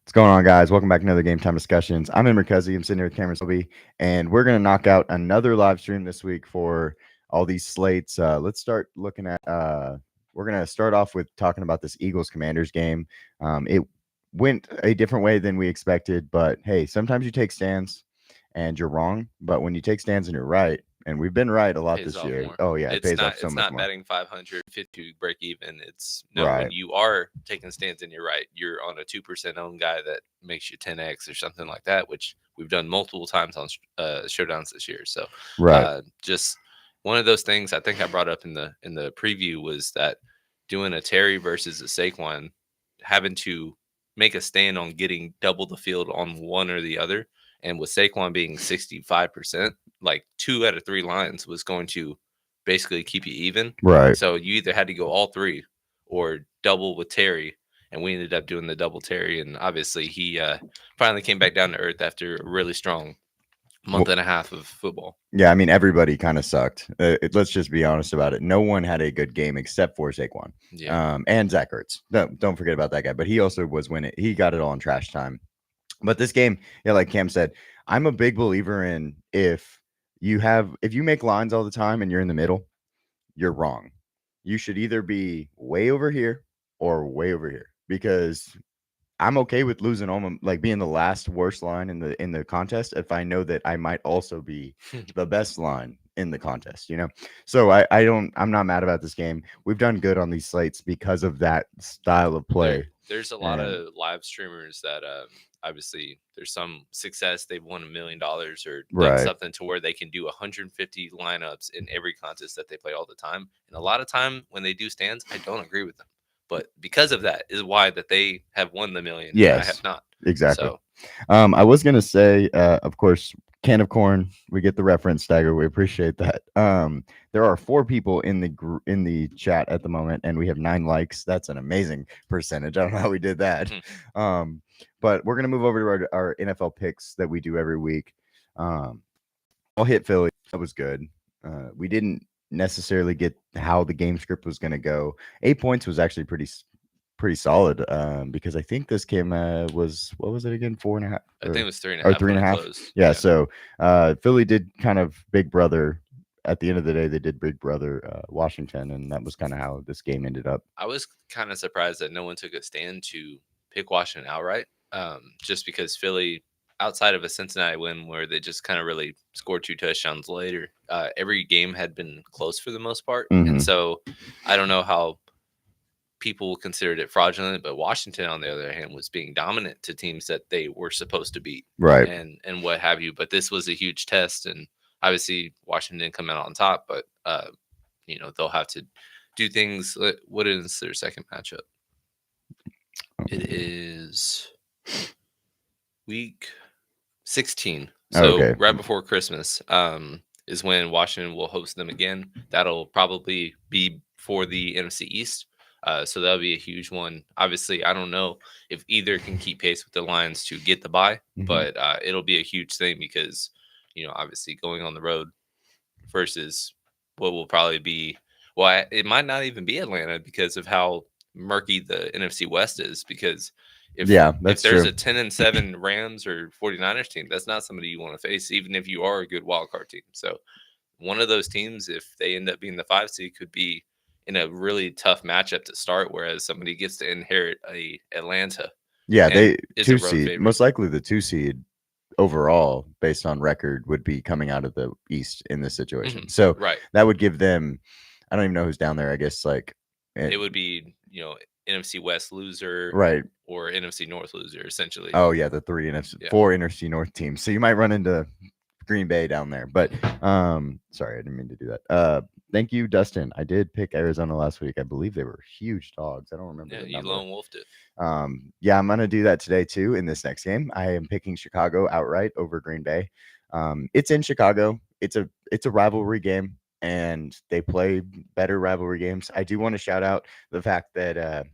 What's going on, guys? Welcome back to another Game Time Discussions. I'm Emmer Cuzzy. I'm sitting here with Cameron Selby, and we're going to knock out another live stream this week for all these slates. Let's start looking at. We're going to start off with talking about this Eagles Commanders game. It went a different way than we expected, but hey, sometimes you take stands and you're wrong, but when you take stands and you're right, and we've been right a lot Pays this off year. more. Oh yeah, it pays off so It's much not more. betting 500 to break even. It's Right. when you are taking stands and you're right, you're on a 2% owned guy that makes you 10x or something like that, which we've done multiple times on showdowns this year. So Right. just one of those things I think I brought up in the preview was that doing a Terry versus a Saquon, having to make a stand on getting double the field on one or the other. And with Saquon being 65%, like 2 out of 3 lines was going to basically keep you even. Right. So you either had to go all 3 or double with Terry. And we ended up doing the double Terry. And obviously he finally came back down to earth after a really strong month and a half of football. Yeah, I mean, everybody kind of sucked. Let's just be honest about it. No one had a good game except for Saquon. Yeah. And Zach Ertz. Don't forget about that guy. But he also was winning. He got it all in trash time. But this game, yeah, like Cam said, I'm a big believer in if you make lines all the time and you're in the middle, you're wrong. You should either be way over here or way over here because I'm okay with losing almost like being the last worst line in the contest if I know that I might also be the best line in the contest, you know. So I'm not mad about this game. We've done good on these slates because of that style of play. There's a lot of live streamers that obviously there's some success. They've won $1 million or done something to where they can do 150 lineups in every contest that they play all the time. And a lot of time when they do stands, I don't agree with them. But because of that is why that they have won the million. Yes, and I have not. Exactly. So, I was gonna say, of course, can of corn. We get the reference, Stagger. We appreciate that. There are 4 people in the chat at the moment, and we have 9 likes. That's an amazing percentage. I don't know how we did that. But we're gonna move over to our NFL picks that we do every week. I'll hit Philly. That was good. We didn't necessarily get how the game script was gonna go. 8 points was actually pretty solid because I think this game was what was it again 4.5 I think it was 3.5 or 3.5 yeah. So Philly did kind of big brother at the end of the day. They did big brother Washington, and that was kind of how this game ended up. I was kind of surprised that no one took a stand to pick Washington outright, just because Philly, outside of a Cincinnati win where they just kind of really scored 2 touchdowns later, every game had been close for the most part. And so I don't know how people considered it fraudulent, but Washington, on the other hand, was being dominant to teams that they were supposed to beat, right? And what have you. But this was a huge test, and obviously Washington didn't come out on top. But they'll have to do things. What is their second matchup? It is week 16, so right before Christmas is when Washington will host them again. That'll probably be for the NFC East. So that'll be a huge one. Obviously, I don't know if either can keep pace with the Lions to get the bye, but it'll be a huge thing because, obviously going on the road versus what will probably be, it might not even be Atlanta because of how murky the NFC West is. Because if there's a 10-7 Rams or 49ers team, that's not somebody you want to face, even if you are a good wild card team. So one of those teams, if they end up being the 5 seed, could be in a really tough matchup to start, whereas somebody gets to inherit a Atlanta. Yeah, they 2 seed, most likely the 2 seed overall based on record would be coming out of the East in this situation. So that would give them, I don't even know who's down there. I guess it would be, NFC West loser, right, or NFC North loser, essentially. Oh yeah, the 4 NFC North teams. So you might run into Green Bay down there. But sorry, I didn't mean to do that. Thank you, Dustin. I did pick Arizona last week. I believe they were huge dogs. I don't remember. Yeah, you lone wolfed it. Yeah, I'm gonna do that today too. In this next game, I am picking Chicago outright over Green Bay. It's in Chicago. It's a rivalry game, and they play better rivalry games. I do want to shout out the fact that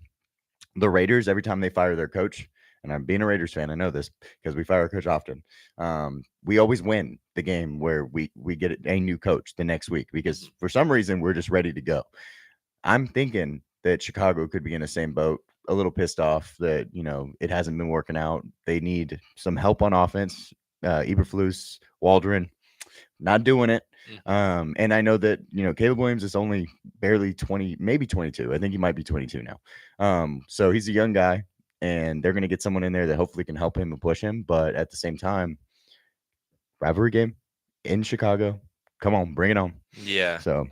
the Raiders, every time they fire their coach, and I'm being a Raiders fan, I know this because we fire our coach often. We always win the game where we get a new coach the next week because for some reason we're just ready to go. I'm thinking that Chicago could be in the same boat a little pissed off that it hasn't been working out. They need some help on offense. Eberflus, Waldron, not doing it. And I know that Caleb Williams is only barely 20, maybe 22. I think he might be 22 now. So he's a young guy, and they're going to get someone in there that hopefully can help him and push him. But at the same time, rivalry game in Chicago. Come on, bring it on. Yeah. So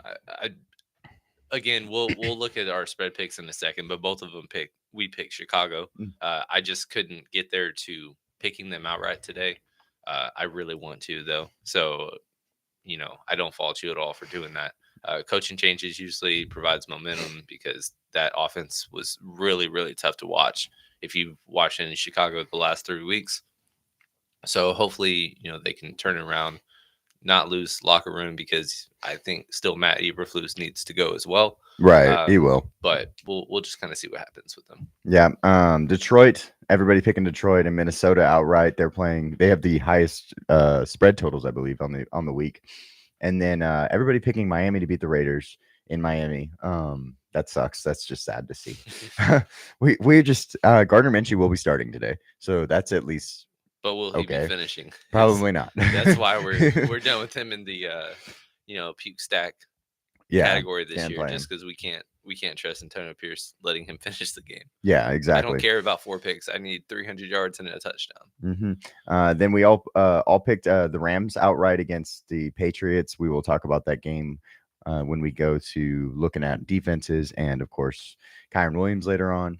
again, we'll look at our spread picks in a second, but both of them we picked Chicago. I just couldn't get there to picking them outright today. I really want to though, so I don't fault you at all for doing that. Coaching changes usually provides momentum because that offense was really, really tough to watch if you've watched in Chicago the last 3 weeks. So hopefully, they can turn it around, not lose locker room, because I think still Matt Eberflus needs to go as well. right, he will. But we'll just kind of see what happens with them. Yeah. Detroit, everybody picking Detroit, and Minnesota outright. They have the highest spread totals, I believe, on the week. And then everybody picking Miami to beat the Raiders in Miami. That sucks. That's just sad to see. we just Gardner Minshew will be starting today, so that's at least. But will he be finishing? Probably not. That's why we're done with him in the puke stack category this year, just because we can't trust Antonio Pierce letting him finish the game. Yeah, exactly. I don't care about 4 picks. I need 300 yards and a touchdown. Then we all picked the Rams outright against the Patriots. We will talk about that game when we go to looking at defenses, and of course Kyron Williams later on.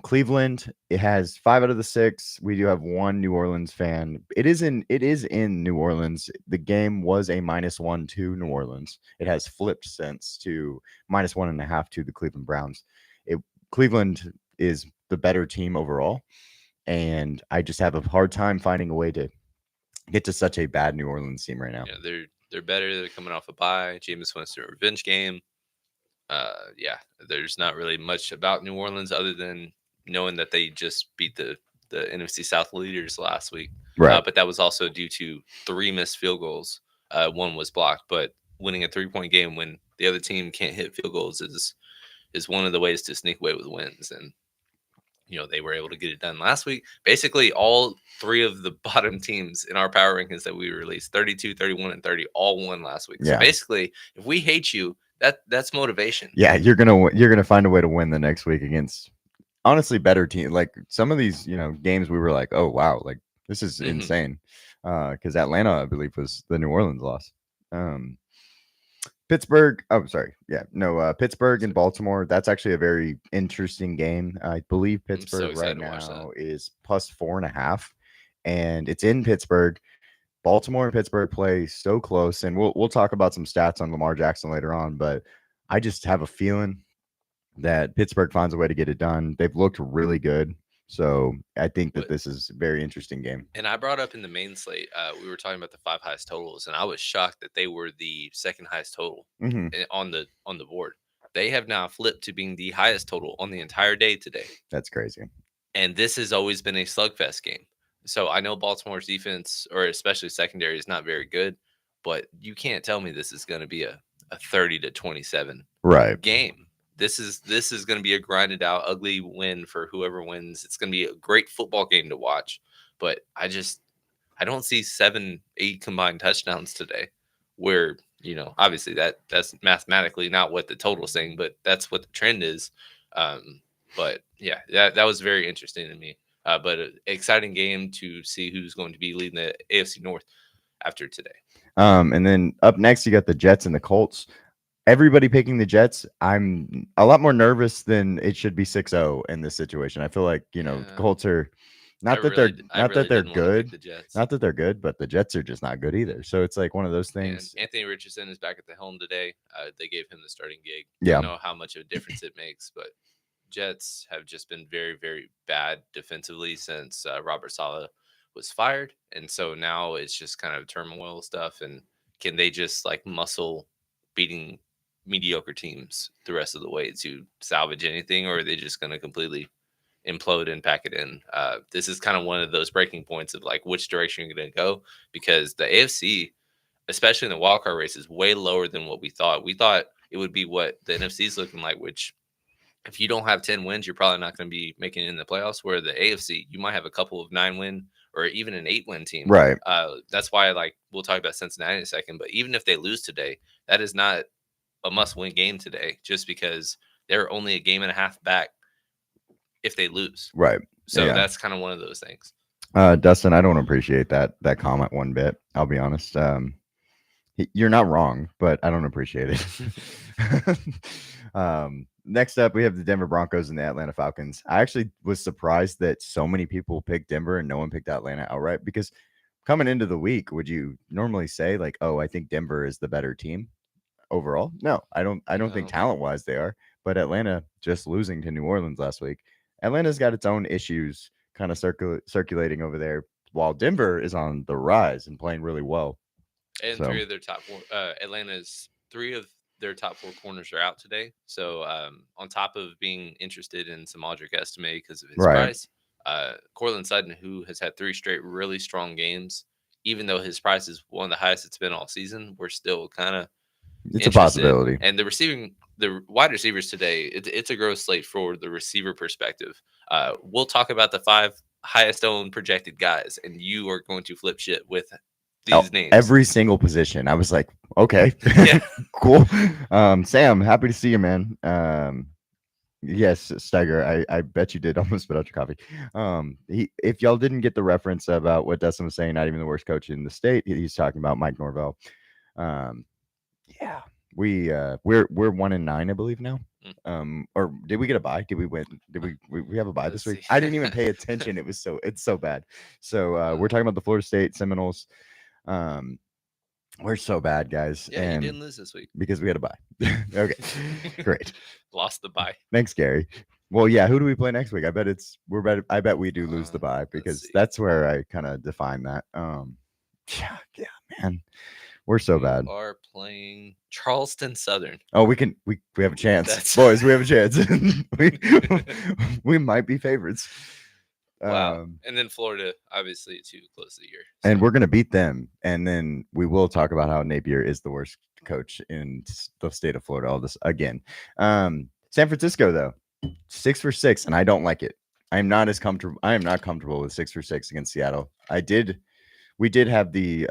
Cleveland, it has 5 out of the 6. We do have one New Orleans fan. It is in New Orleans. The game was a -1 to New Orleans. It has flipped since to -1.5 to the Cleveland Browns. Cleveland is the better team overall, and I just have a hard time finding a way to get to such a bad New Orleans team right now. Yeah, they're better. They're coming off a bye. Jameis Winston revenge game. There's not really much about New Orleans other than knowing that they just beat the NFC South leaders last week. Right. But that was also due to 3 missed field goals. One was blocked, but winning a 3-point game when the other team can't hit field goals is one of the ways to sneak away with wins. And they were able to get it done last week. Basically, all 3 of the bottom teams in our power rankings that we released, 32, 31, and 30, all won last week. Yeah. So basically, if we hate you, that's motivation. Yeah, you're gonna find a way to win the next week against honestly better team. Like some of these games, we were like, oh wow, like this is insane. Because Atlanta, I believe, was the New Orleans loss. Pittsburgh. Oh, sorry. Yeah, no. Pittsburgh and Baltimore. That's actually a very interesting game. I believe Pittsburgh right now is +4.5, and it's in Pittsburgh. Baltimore and Pittsburgh play so close, and we'll talk about some stats on Lamar Jackson later on, but I just have a feeling that Pittsburgh finds a way to get it done. They've looked really good, so I think that this is a very interesting game. And I brought up in the main slate, we were talking about the 5 highest totals, and I was shocked that they were the second highest total on the board. They have now flipped to being the highest total on the entire day today. That's crazy. And this has always been a slugfest game. So I know Baltimore's defense, or especially secondary, is not very good, but you can't tell me this is going to be a 30-27 game. This is going to be a grinded out, ugly win for whoever wins. It's going to be a great football game to watch, but I don't see 7-8 combined touchdowns today. Where obviously that's mathematically not what the total is saying, but that's what the trend is. But yeah, that was very interesting to me. But an exciting game to see who's going to be leading the AFC North after today. And then up next, you got the Jets and the Colts. Everybody picking the Jets. I'm a lot more nervous than it should be 6-0 in this situation. I feel like the Colts are not that they're good, not that they're good, but the Jets are just not good either. So it's like one of those things. And Anthony Richardson is back at the helm today. They gave him the starting gig. Yeah, I don't know how much of a difference it makes, but Jets have just been very, very bad defensively since Robert Saleh was fired. And so now it's just kind of turmoil stuff. And can they just like muscle beating mediocre teams the rest of the way to salvage anything, or are they just going to completely implode and pack it in? This is kind of one of those breaking points of like which direction you're going to go, because the AFC, especially in the wildcard race, is way lower than what we thought. We thought it would be what the NFC is looking like, which if you don't have 10 wins, you're probably not going to be making it in the playoffs. Where the AFC, you might have a couple of 9-win or even an 8-win team. Right. That's why, like, we'll talk about Cincinnati in a second. But even if they lose today, that is not a must-win game today, just because they're only a game and a half back if they lose. Right. So Yeah. that's kind of one of those things. Dustin, I don't appreciate that comment one bit. I'll be honest. You're not wrong, but I don't appreciate it. Next up, we have the Denver Broncos and the Atlanta Falcons. I actually was surprised that so many people picked Denver and no one picked Atlanta outright, because coming into the week, would you normally say like, oh, I think Denver is the better team overall? No, I don't think No. talent-wise they are, but Atlanta just losing to New Orleans last week. Atlanta's got its own issues kind of circulating over there, while Denver is on the rise and playing really well. And So- three of their top four, Atlanta's 3 of their top 4 corners are out today. So on top of being interested in some Audric Estime because of his Right. price, Cortland Sutton, who has had 3 straight really strong games, even though his price is one of the highest it's been all season, we're still kind of It's a possibility. And the wide receivers today, it's a gross slate for the receiver perspective. We'll talk about the 5 highest owned projected guys, and you are going to flip shit with these names. Every single position. I was like, okay, Yeah. cool. Sam, happy to see you, man. Yes, Steiger, I bet you did almost spit out your coffee. If y'all didn't get the reference about what Dustin was saying, not even the worst coach in the state, he's talking about Mike Norvell. Yeah, we're 1-9, I believe now. Or did we get a bye? Did we win? Did we have a bye this week? see. I didn't even pay attention. It's so bad. So we're talking about the Florida State Seminoles. We're so bad, guys. Yeah, and you didn't lose this week because we had a bye. Okay, great. Lost the bye. Thanks, Gary. Well, yeah. Who do we play next week? I bet I bet we do lose the bye, because see. that's where I kind of define that. Yeah, man. We're so bad. Are playing Charleston Southern. Oh, we have a chance, boys. We have a chance. we might be favorites. Wow. And then Florida, obviously, too close to the year. And we're gonna beat them, and then we will talk about how Napier is the worst coach in the state of Florida. All this again. San Francisco, though, 6 for 6, and I don't like it. I am not comfortable with 6 for 6 against Seattle. We did have the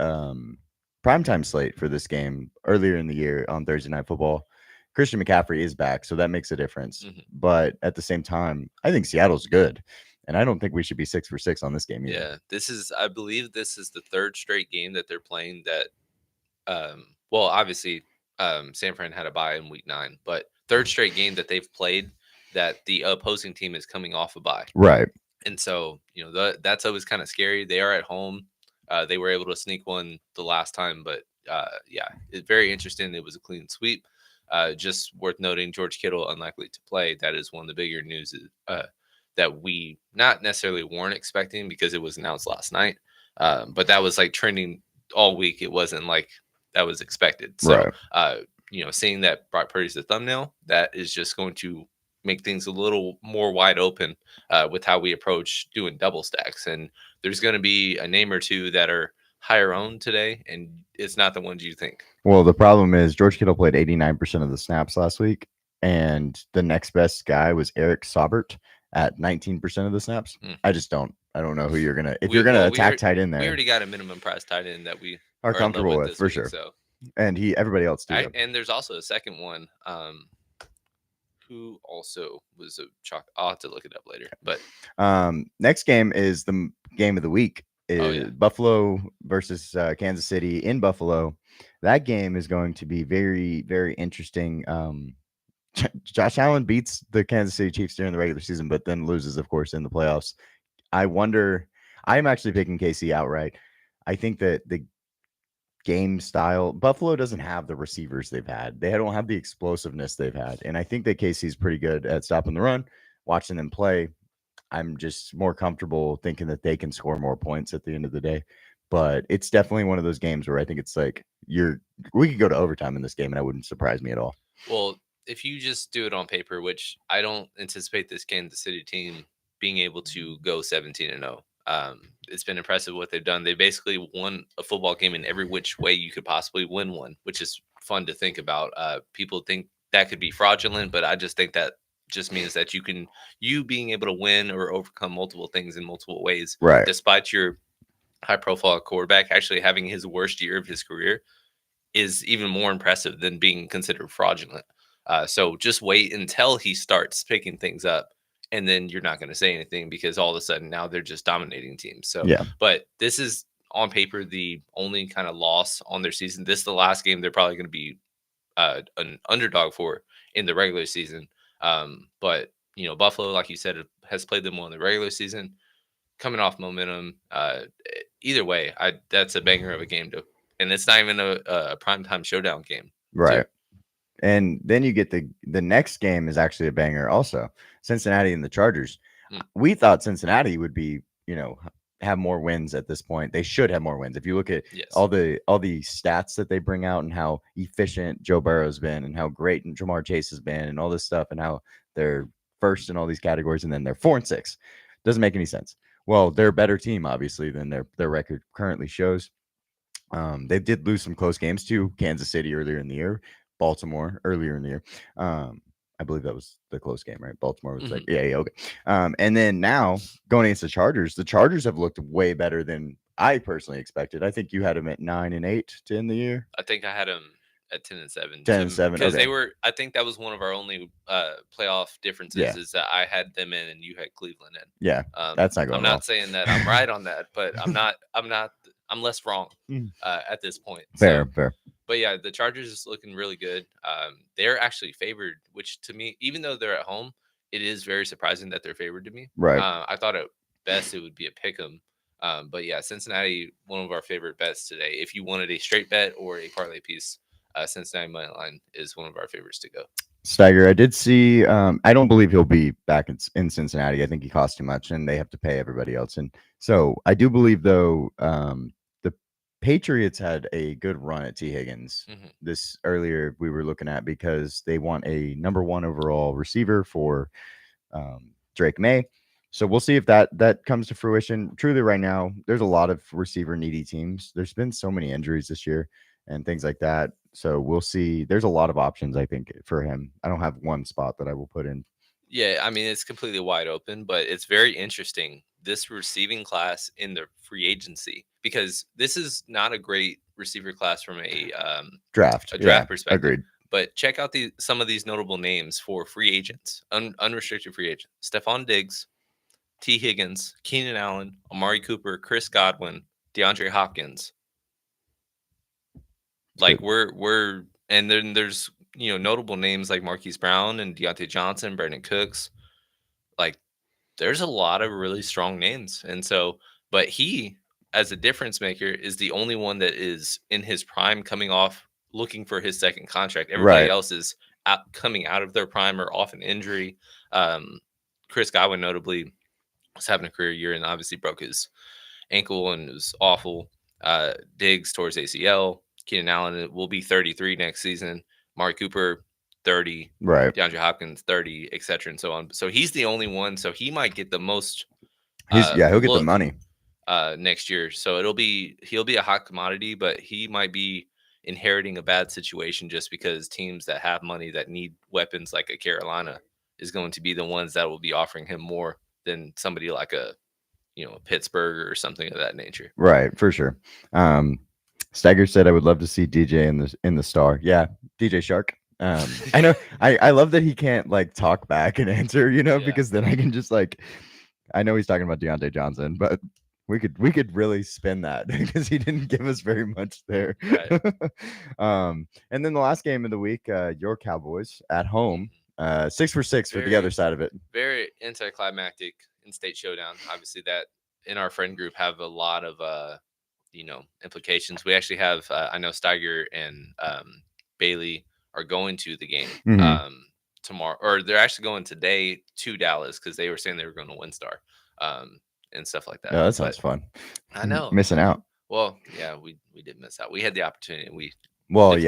primetime slate for this game earlier in the year on Thursday Night Football. Christian McCaffrey is back, so that makes a difference. Mhm. But at the same time, I think Seattle's good, and I don't think we should be 6 for 6 on this game either. Yeah, I believe this is the 3rd straight game that they're playing that. Well, obviously, San Fran had a bye in week 9, but 3rd straight game that they've played that the opposing team is coming off a bye. Right. And so, that's always kind of scary. They are at home. They were able to sneak one the last time, but yeah, it's very interesting. It was a clean sweep. Just worth noting, George Kittle unlikely to play. That is one of the bigger news that we not necessarily weren't expecting, because it was announced last night. But that was like trending all week. It wasn't like that was expected. So, Right. Seeing that Brock Purdy's the thumbnail, that is just going to make things a little more wide open with how we approach doing double stacks. And there's going to be a name or two that are higher owned today, and it's not the ones you think. Well, the problem is George Kittle played 89% of the snaps last week, and the next best guy was Eric Saubert at 19% of the snaps. I don't know who you're gonna you're gonna attack tight end there. We already got a minimum price tight end that we are comfortable with for week, sure. So. And everybody else too. And there's also a second one. Who also was a chalk. I'll have to look it up later. But next game is the game of the week. Buffalo versus Kansas City in Buffalo. That game is going to be very, very interesting. Josh Allen beats the Kansas City Chiefs during the regular season, but then loses, of course, in the playoffs. I wonder. I'm actually picking KC outright. I think that the game style, Buffalo doesn't have the receivers they've had. They don't have the explosiveness they've had. And I think that KC is pretty good at stopping the run. Watching them play, I'm just more comfortable thinking that they can score more points at the end of the day. But it's definitely one of those games where I think it's like we could go to overtime in this game, and it wouldn't surprise me at all. Well, if you just do it on paper, which I don't anticipate this Kansas City team being able to go 17-0. It's been impressive what they've done. They basically won a football game in every which way you could possibly win one, which is fun to think about. People think that could be fraudulent, but I just think that just means that you being able to win or overcome multiple things in multiple ways, Right. despite your high profile quarterback actually having his worst year of his career, is even more impressive than being considered fraudulent. So just wait until he starts picking things up, and then you're not going to say anything because all of a sudden now they're just dominating teams. So, Yeah. but this is on paper the only kind of loss on their season. This is the last game they're probably going to be an underdog for in the regular season. But Buffalo, like you said, has played them well in the regular season, coming off momentum. Either way, that's a banger of a game to, and it's not even a primetime showdown game. Right. Too. And then you get the next game is actually a banger also. Cincinnati and the Chargers. We thought Cincinnati would be, have more wins at this point. They should have more wins. If you look at Yes. all the stats that they bring out and how efficient Joe Burrow's been and how great Jamar Chase has been and all this stuff and how they're first in all these categories and then they're 4-6. Doesn't make any sense. Well, they're a better team, obviously, than their record currently shows. They did lose some close games to Kansas City earlier in the year, Baltimore earlier in the year. I believe that was the close game, right? Baltimore was like, yeah, okay. And then now going against the Chargers have looked way better than I personally expected. I think you had them at 9-8 to end the year. I think I had them at 10-7. 10-7, because okay. they were. I think that was one of our only playoff differences is that I had them in and you had Cleveland in. Yeah, that's not going. I'm not saying that I'm right on that, but I'm not. I'm less wrong at this point. Fair. But yeah, the Chargers is looking really good. They're actually favored, which to me, even though they're at home, it is very surprising that they're favored to me. Right. I thought at best it would be a pick 'em. But yeah, Cincinnati, one of our favorite bets today. If you wanted a straight bet or a parlay piece, Cincinnati money line is one of our favorites to go. Steiger, I did see. I don't believe he'll be back in Cincinnati. I think he costs too much, and they have to pay everybody else. And so I do believe, though, the Patriots had a good run at T. Higgins this earlier. We were looking at because they want a number 1 overall receiver for Drake May. So we'll see if that comes to fruition. Truly, right now, there's a lot of receiver needy teams. There's been so many injuries this year and things like that. So we'll see. There's a lot of options, I think, for him. I don't have one spot that I will put in. Yeah, I mean, it's completely wide open, but it's very interesting, this receiving class in the free agency, because this is not a great receiver class from a draft perspective. Agreed. But check out some of these notable names for free agents, unrestricted free agents: Stephon Diggs, T. Higgins, Keenan Allen, Amari Cooper, Chris Godwin, DeAndre Hopkins. Like we're and then there's notable names like Marquise Brown and Deontay Johnson, Brandon Cooks. Like there's a lot of really strong names, and so but he, as a difference maker, is the only one that is in his prime, coming off looking for his second contract. Everybody else is coming out of their prime or off an injury. Chris Godwin notably was having a career year and obviously broke his ankle and it was awful. Diggs towards ACL. Keenan Allen will be 33 next season. Amari Cooper, 30. Right. DeAndre Hopkins, 30, etc. and so on. So he's the only one. So he might get the most. He'll get the money next year. So he'll be a hot commodity, but he might be inheriting a bad situation just because teams that have money that need weapons like a Carolina is going to be the ones that will be offering him more than somebody like a Pittsburgh or something of that nature. Right, for sure. Steiger said I would love to see DJ in the star. Yeah, DJ Shark. I know. I love that he can't like talk back and answer, because then I can just like, I know he's talking about Deontay Johnson, but we could really spin that because he didn't give us very much there. Right. And then the last game of the week, your Cowboys at home, 6 for 6 for the other side of it. Very anticlimactic in-state showdown. Obviously, that in our friend group have a lot of implications. We actually have I know Steiger and Bailey are going to the game tomorrow, or they're actually going today to Dallas because they were saying they were going to WinStar and stuff like that. Yeah, that sounds fun. I know, missing out. Well, yeah, we did miss out. We had the opportunity. But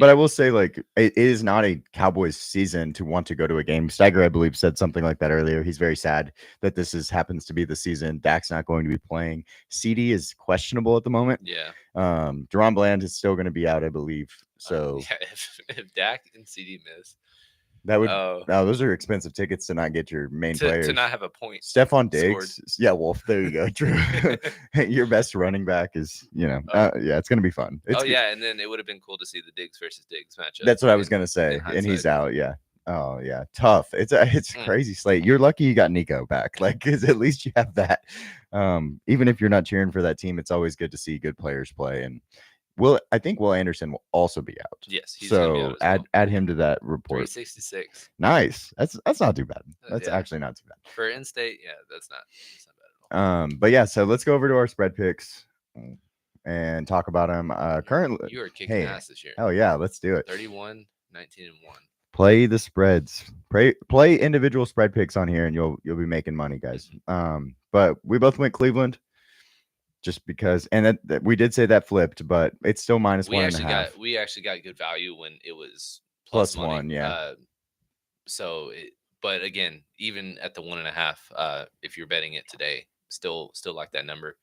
I will say, like, it is not a Cowboys season to want to go to a game. Steiger, I believe, said something like that earlier. He's very sad that this happens to be the season. Dak's not going to be playing. CD is questionable at the moment. Yeah. Deron Bland is still going to be out, I believe. So if Dak and CD miss, That would Oh, those are expensive tickets to not get your main to players. not have a point Stephon scored. Diggs, yeah. Well, there you go. True. Your best running back is, yeah. It's gonna be fun. It's good. Yeah, and then it would have been cool to see the Diggs versus Diggs matchup. That's what I was gonna say, in and he's hindsight. out. Yeah. Oh yeah, tough. It's a Mm. crazy slate. You're lucky you got Nico back, like, because at least you have that. Even if you're not cheering for that team, it's always good to see good players play. And I think Will Anderson will also be out. Yes, he's gonna be out So as well. add him to that report. 366. Nice. That's not too bad. That's Yeah. actually not too bad. For in-state, yeah, that's not bad at all. But yeah, so let's go over to our spread picks and talk about them. Currently, You are kicking ass this year. Oh yeah, let's do it. 31, 19, and 1. Play the spreads. Play individual spread picks on here, and you'll be making money, guys. But we both went Cleveland, just because, and that we did say that flipped, but it's still minus We 1.5. we actually got good value when it was Plus money. 1, yeah. But again, even at the 1.5, if you're betting it today, still like that number,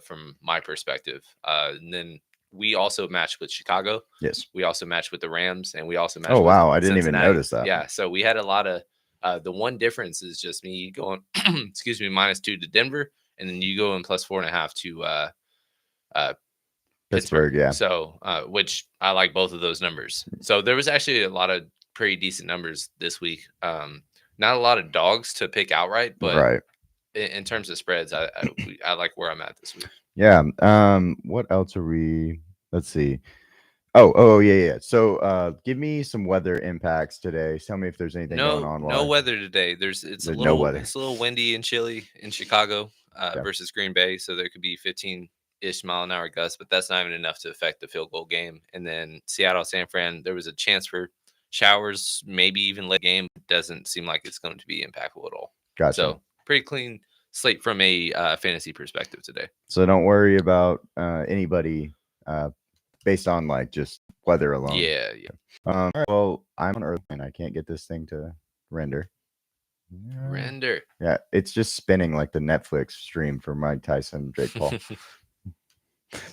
from my perspective. And then we also matched with Chicago. Yes. We also matched with the Rams, and we also matched. Oh wow, with I didn't Cincinnati. even notice that. Yeah, so we had a lot of. The one difference is just me going, excuse me, -2 to Denver, and then you go in plus 4.5 to Pittsburgh. Yeah. So, which I like both of those numbers. So there was actually a lot of pretty decent numbers this week. Not a lot of dogs to pick outright, but right. In terms of spreads, I like where I'm at this week. Yeah. What else are we? Let's see. Oh, yeah. So, give me some weather impacts today. Tell me if there's anything going on. No weather today. It's a little windy and chilly in Chicago versus Green Bay, so there could be 15-ish mile-an-hour gusts, but that's not even enough to affect the field goal game. And then Seattle, San Fran, there was a chance for showers, maybe even late game. Doesn't seem like it's going to be impactful at all. Gotcha. So pretty clean slate from a fantasy perspective today. So don't worry about anybody based on like just weather alone. Yeah. All right, well, I'm on Earth and I can't get this thing to render. Yeah, it's just spinning like the Netflix stream for Mike Tyson, Jake Paul.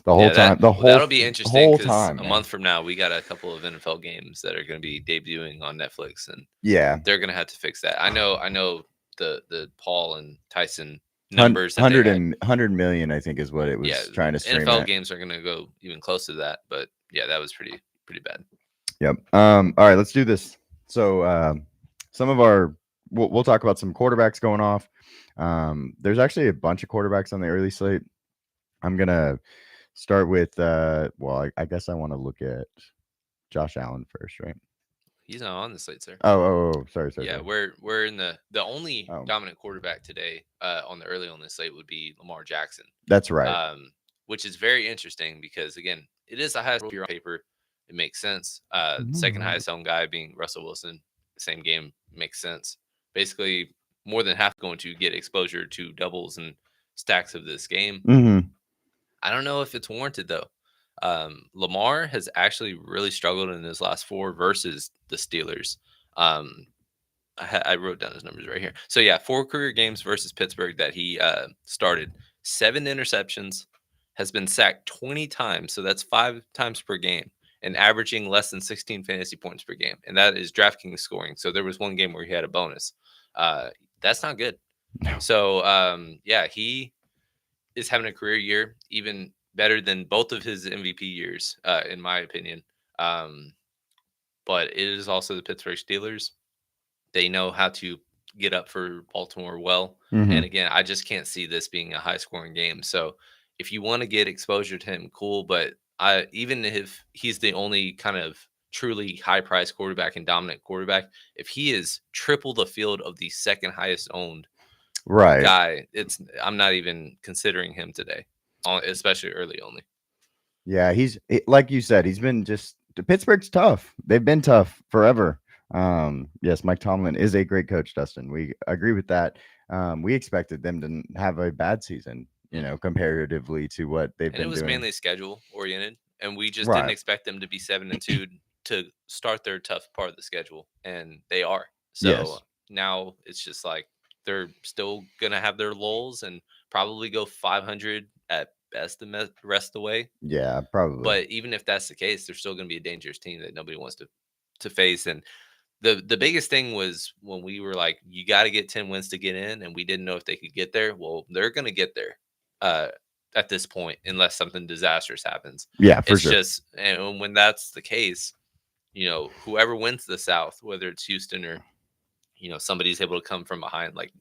The whole time. That'll be interesting because a month from now we got a couple of NFL games that are going to be debuting on Netflix, and yeah, they're going to have to fix that. I know the Paul and Tyson numbers 100 million, I think, is what it was trying to stream. NFL games are going to go even close to that, but yeah, that was pretty bad. Yep. All right, let's do this. So some of our we'll talk about some quarterbacks going off. There's actually a bunch of quarterbacks on the early slate. I'm gonna start with I guess I want to look at Josh Allen first, right? He's not on the slate, sir. Oh, sorry. Yeah, we're in the only dominant quarterback today on the early on this slate would be Lamar Jackson. That's right. Which is very interesting because again, it is the highest on paper. It makes sense. Second highest owned guy being Russell Wilson. Same game makes sense. Basically, more than half going to get exposure to doubles and stacks of this game. Mm-hmm. I don't know if it's warranted though. Lamar has actually really struggled in his last 4 versus the Steelers. I wrote down his numbers right here. So yeah, 4 career games versus Pittsburgh that he started. 7 interceptions, has been sacked 20 times. So that's 5 times per game, and averaging less than 16 fantasy points per game. And that is DraftKings scoring. So there was one game where he had a bonus. That's not good. No. So yeah, he is having a career year, even better than both of his MVP years, in my opinion. But it is also the Pittsburgh Steelers. They know how to get up for Baltimore well. Mm-hmm. And again, I just can't see this being a high scoring game. So if you want to get exposure to him, cool. But even if he's the only kind of truly high price quarterback and dominant quarterback, if he is triple the field of the second highest owned guy, I'm not even considering him today, especially early only. Yeah, like you said, he's been Pittsburgh's tough. They've been tough forever. Yes, Mike Tomlin is a great coach, Dustin. We agree with that. We expected them to have a bad season, comparatively to what they've been doing. It was mainly schedule oriented, and we just didn't expect them to be 7-2 to start their tough part of the schedule, and they are. So now it's just like they're still gonna have their lulls and probably go 500 at best the rest of the way. Yeah, probably. But even if that's the case, they're still gonna be a dangerous team that nobody wants to face. And The biggest thing was when we were like, you got to get 10 wins to get in, and we didn't know if they could get there. Well, they're going to get there uh, at this point, unless something disastrous happens. Yeah, for It's sure. just, and when that's the case, whoever wins the South, whether it's Houston or, somebody's able to come from behind, like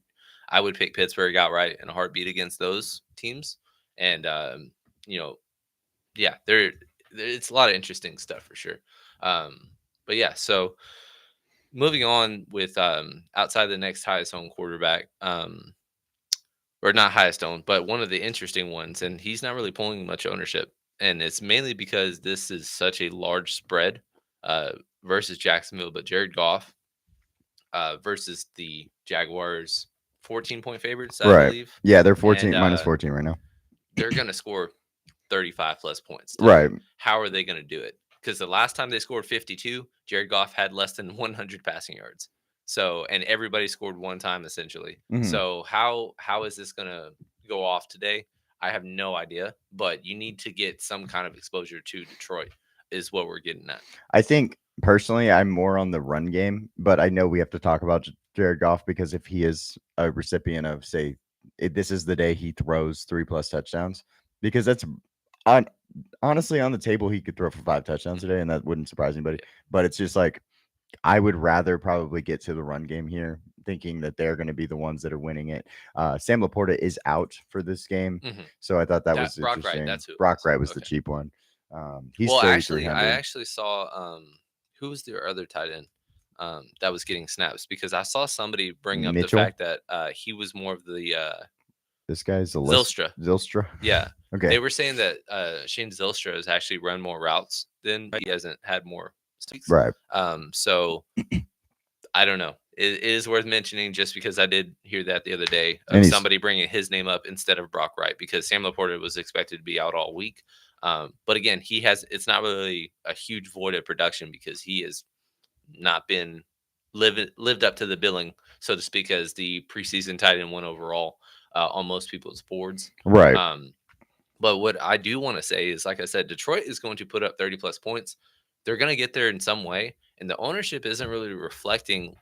I would pick Pittsburgh outright in a heartbeat against those teams. And, you know, yeah, it's a lot of interesting stuff for sure. But yeah, so moving on with outside the next highest owned quarterback, or not highest owned, but one of the interesting ones, and he's not really pulling much ownership, and it's mainly because this is such a large spread uh, versus Jacksonville. But Jared Goff versus the Jaguars, 14-point favorites, I Right. believe, Yeah, they're and 14 minus 14 right now. they're going to score 35 plus points today. Right. How are they going to do it? Because the last time they scored 52, Jared Goff had less than 100 passing yards. So, and everybody scored one time essentially. Mhm. So, how is this going to go off today? I have no idea, but you need to get some kind of exposure to Detroit, is what we're getting at. I think personally, I'm more on the run game, but I know we have to talk about Jared Goff because if he is a recipient of, say, this is the day he throws 3+ touchdowns, because that's on honestly on the table. He could throw for 5 touchdowns today, and that wouldn't surprise anybody. But it's just like I would rather probably get to the run game here, thinking that they're going to be the ones that are winning it. Sam Laporta is out for this game, Mhm. so I thought that was Brock Wright, interesting. that's who it Brock was. Wright was the Okay. cheap one. He's Well, actually, I 3,300. actually saw who was their other tight end that was getting snaps, because I saw somebody bring up the Mitchell. fact that he was more of the This guy's a Zylstra. Zylstra. Yeah. Okay. They were saying that Shane Zylstra has actually run more routes than he hasn't had more sticks. Right. So I don't know. It is worth mentioning just because I did hear that the other day And of he's- somebody bringing his name up instead of Brock Wright, because Sam Laporta was expected to be out all week. But again, it's not really a huge void of production because he has not been lived up to the billing, so to speak, as the preseason tight end 1 overall on most people's boards. Right. But what I do want to say is, like I said, Detroit is going to put up 30 plus points. They're going to get there in some way, and the ownership isn't really reflecting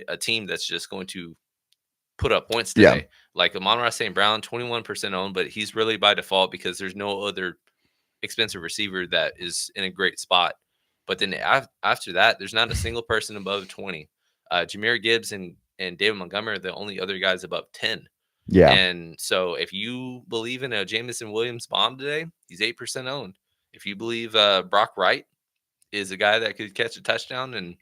a team that's just going to put up points Yeah. today. Like Amon-Ra St. Brown, 21% owned, but he's really by default because there's no other expensive receiver that is in a great spot. But then after that, there's not a single person above 20. Jahmyr Gibbs and David Montgomery are the only other guys above 10. Yeah. And so if you believe in a Jameson Williams bomb today, he's 8% owned. If you believe Brock Wright is a guy that could catch a touchdown and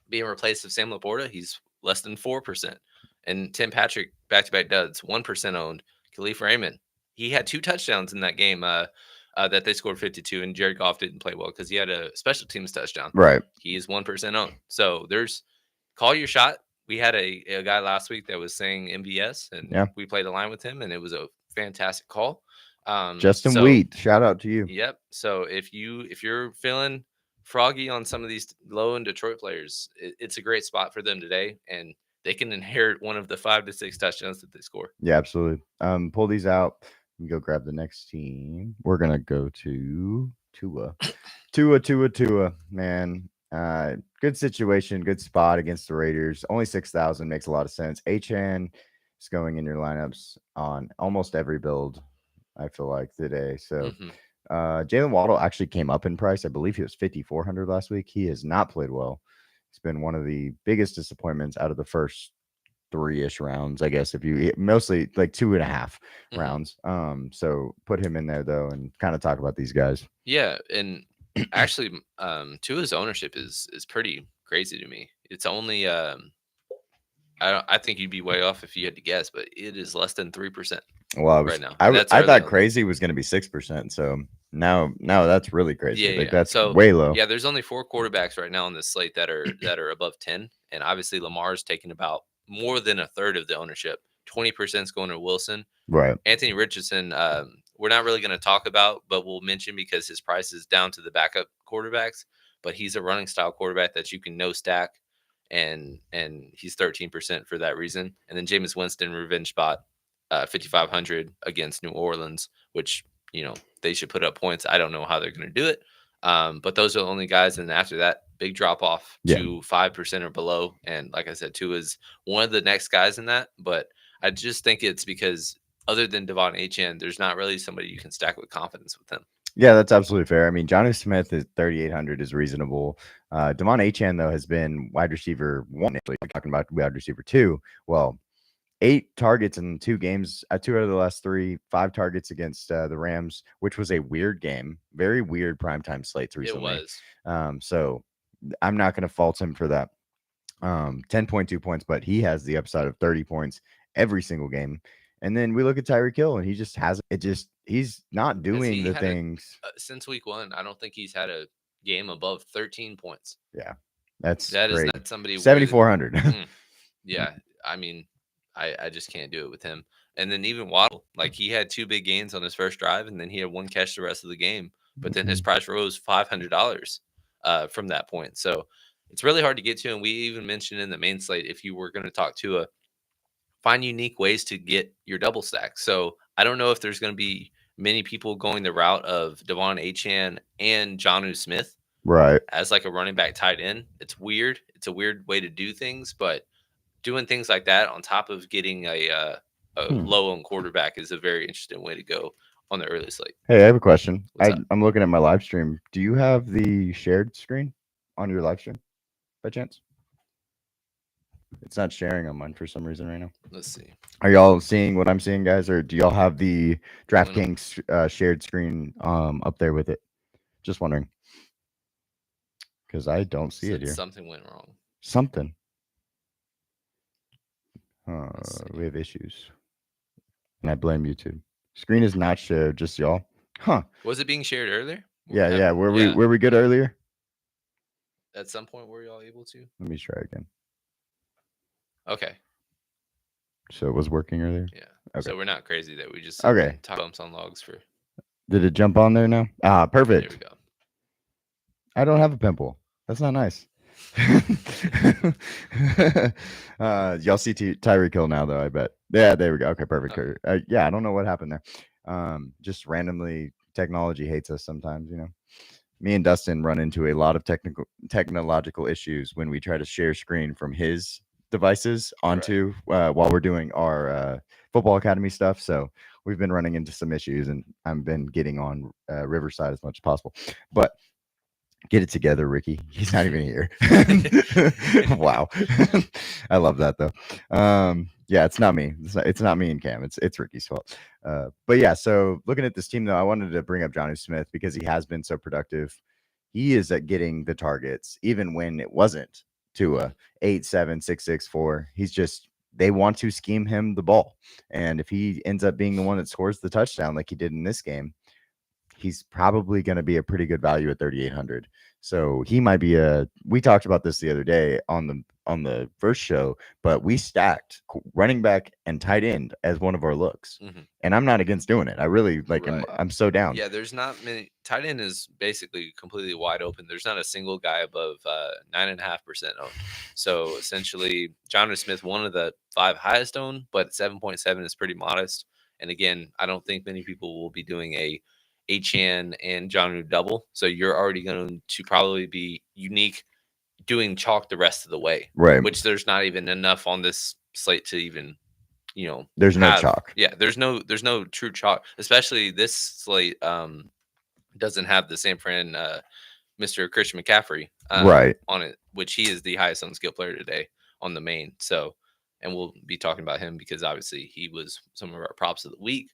be in replace of Sam Laporta, he's less than 4%. And Tim Patrick, back-to-back duds, 1% owned. Khalif Raymond, he had 2 touchdowns in that game that they scored 52, and Jared Goff didn't play well because he had a special teams touchdown. Right. He is 1% owned. So call your shot. We had a guy last week that was saying MVS, and we played a line with him, and it was a fantastic call. Justin Wheat, shout out to you. Yep. So if you're feeling froggy on some of these low end Detroit players, it's a great spot for them today, and they can inherit one of the 5 to 6 touchdowns that they score. Yeah, absolutely. Pull these out and go grab the next team. We're gonna go to Tua. Tua. Man, good situation, good spot against the Raiders. Only 6,000 makes a lot of sense. Achan is going in your lineups on almost every build, I feel like, today. So Jalen Waddle actually came up in price. I believe he was 5,400 last week. He has not played well. He's been one of the biggest disappointments out of the first 3-ish rounds, I guess, if you mostly like 2.5 rounds. So put him in there though and kind of talk about these guys. Yeah, and actually Tua's ownership is pretty crazy to me. It's only I think you'd be way off if you had to guess, but it is less than 3%. Well, right now. I thought crazy was going to be 6%. So now that's really crazy. Yeah, like that's so, way low. Yeah, there's only 4 quarterbacks right now on this slate that are above 10, and obviously Lamar's taking about more than a third of the ownership. 20% is going to Wilson. Right. Anthony Richardson, we're not really going to talk about, but we'll mention because his price is down to the backup quarterbacks. But he's a running style quarterback that you can no stack, and he's 13% for that reason. And then Jameis Winston, revenge spot, 5,500 against New Orleans, which they should put up points. I don't know how they're going to do it, but those are the only guys. And after that, big drop off Yeah. to 5% or below. And like I said, Tua is one of the next guys in that. But I just think it's because other than Devon Achane, there's not really somebody you can stack with confidence with him. Yeah, that's absolutely fair. I mean, Jonnu Smith is 3,800 is reasonable. Devon Achane, though, has been wide receiver one. Talking about wide receiver two. Well, 8 targets in 2 games, 2 out of the last 3, 5 targets against the Rams, which was a weird game, very weird primetime slates It recently. was. So I'm not going to fault him for that. 10.2 points, but he has the upside of 30 points every single game. And then we look at Tyreek Hill, and he just has it. Just he's not doing the things since week 1. I don't think he's had a game above 13 points. Yeah, that's That is great. not somebody 7,400. Yeah, I mean, I just can't do it with him. And then even Waddle, like he had 2 big gains on his first drive, and then he had 1 catch the rest of the game. But then his price rose $500 from that point. So it's really hard to get to. And we even mentioned in the main slate, if you were going to talk to find unique ways to get your double stack. So I don't know if there's going to be many people going the route of Devon Achane and Jonnu Smith Right. as like a running back tight end. It's weird. It's a weird way to do things, but doing things like that on top of getting a low on quarterback is a very interesting way to go on the early slate. Hey, I have a question. What's up? I'm looking at my live stream. Do you have the shared screen on your live stream by chance? It's not sharing on mine for some reason right now. Let's see. Are y'all seeing what I'm seeing, guys, or do y'all have the DraftKings shared screen up there with it? Just wondering, because I don't see it here. Something went wrong. Something. We have issues, and I blame YouTube. Screen is not shared, just y'all. Huh? Was it being shared earlier? Yeah. Were we good earlier? At some point, were y'all able to? Let me try again. Okay. So it was working earlier? Yeah. Okay. So we're not crazy that we just Okay. talk bumps on logs for. Did it jump on there now? Perfect. There we go. I don't have a pimple. That's not nice. Y'all see Tyreek Hill now, though, I bet. Yeah, there we go. Okay, perfect. Okay. Yeah, I don't know what happened there. Just randomly, technology hates us sometimes, you know. Me and Dustin run into a lot of technological issues when we try to share screen from his devices onto while we're doing our football academy stuff. So we've been running into some issues, and I've been getting on Riverside as much as possible. But get it together, Ricky. He's not even here. Wow. I love that though. Yeah, it's not me. It's not me and Cam. It's Ricky's fault. But yeah, so looking at this team though, I wanted to bring up Jonnu Smith because he has been so productive. He is at getting the targets, even when it wasn't to a 8-7, 6-6, 4. He's just they want to scheme him the ball. And if he ends up being the one that scores the touchdown like he did in this game, he's probably going to be a pretty good value at 3,800. So he might be we talked about this the other day on the first show, but we stacked running back and tight end as one of our looks. And I'm not against doing it. I really like I'm so down. Yeah, there's not many. Tight end is basically completely wide open. There's not a single guy above 9.5% owned. So essentially, Jonnu Smith, one of the 5 highest owned, but 7.7 is pretty modest. And again, I don't think many people will be doing a Achane and Jonnu double. So you're already going to probably be unique doing chalk the rest of the way. Right. Which there's not even enough on this slate to even, there's no chalk. Yeah, there's no true chalk, especially this slate doesn't have the San Fran Mr. Christian McCaffrey on it, which he is the highest on skill player today on the main. So, and we'll be talking about him because obviously he was some of our props of the week,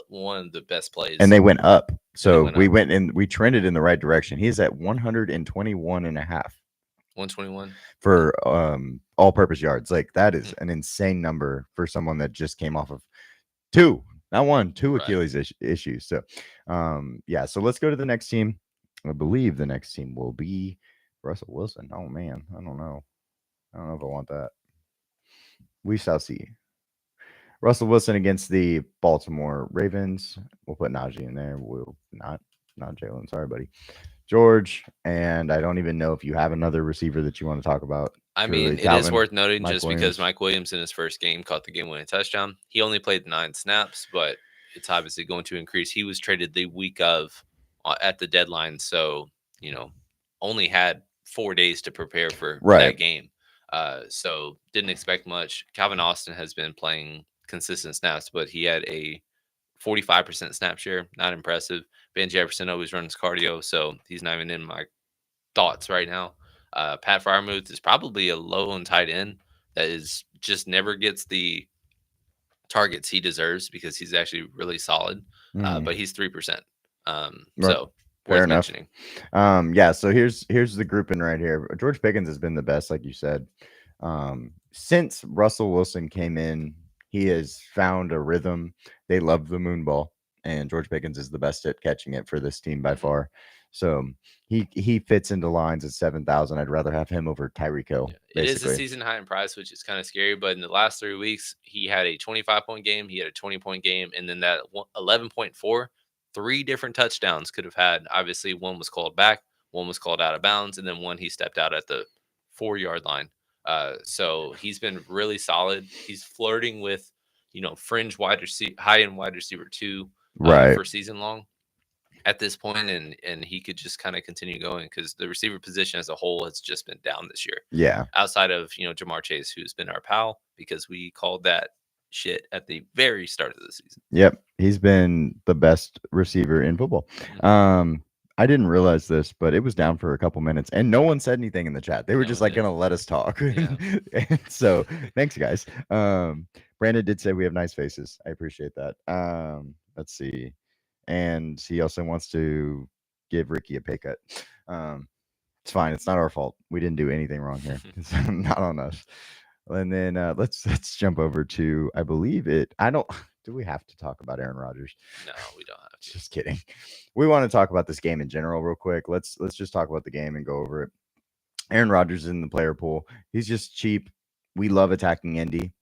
one of the best plays. And they went up. So we trended in the right direction. He's at 121 and a half. 121 for all-purpose yards. Like that is an insane number for someone that just came off of two Achilles issues. So yeah, so let's go to the next team. I believe the next team will be Russell Wilson. Oh man, I don't know if I want that. We shall see. Russell Wilson against the Baltimore Ravens. We'll put Najee in there. We'll not Jalen. Sorry, buddy. George, and I don't even know if you have another receiver that you want to talk about. I mean, it is worth noting because Mike Williams in his first game caught the game-winning touchdown. He only played 9 snaps, but it's obviously going to increase. He was traded the week of at the deadline, so only had 4 days to prepare for Right. that game. So didn't expect much. Calvin Austin has been playing consistent snaps, but he had a 45% snap share. Not impressive. Van Jefferson always runs cardio, so he's not even in my thoughts right now. Pat Fryermuth is probably a low and tight end that is just never gets the targets he deserves because he's actually really solid. Mhm. But he's 3%. Right. So Fair worth enough. mentioning. Yeah, so here's the grouping right here. George Pickens has been the best, like you said. Since Russell Wilson came in, he has found a rhythm. They love the moon ball, and George Pickens is the best at catching it for this team by Mhm. far. So he fits into lines at 7,000. I'd rather have him over Tyreek Hill, Yeah, it is a basically. season high in price, which is kind of scary. But in the last 3 weeks, he had a 25-point game, he had a 20-point game, and then that 11.4, 3 different touchdowns could have had. Obviously, one was called back, one was called out of bounds, and then one he stepped out at the 4 yard line. So he's been really solid. He's flirting with, fringe wide receiver, high end wide receiver two Right. for season long at this point, and he could just kind of continue going because the receiver position as a whole has just been down this year. Yeah. Outside of Jamar Chase, who's been our pal because we called that shit at the very start of the season. Yep, he's been the best receiver in football. Mhm. I didn't realize this, but it was down for a couple minutes, and no one said anything in the chat. They were No just one like did. gonna let us talk. Yeah. And so, thanks, guys. Brandon did say we have nice faces. I appreciate that. Let's see, and he also wants to give Ricky a pay cut. Um, it's fine. It's not our fault. We didn't do anything wrong here. It's not on us. And then let's jump over to I believe it. I don't. Do we have to talk about Aaron Rodgers? No, we don't have to. Just kidding. We want to talk about this game in general real quick. Let's just talk about the game and go over it. Aaron Rodgers is in the player pool. He's just cheap. We love attacking Indy,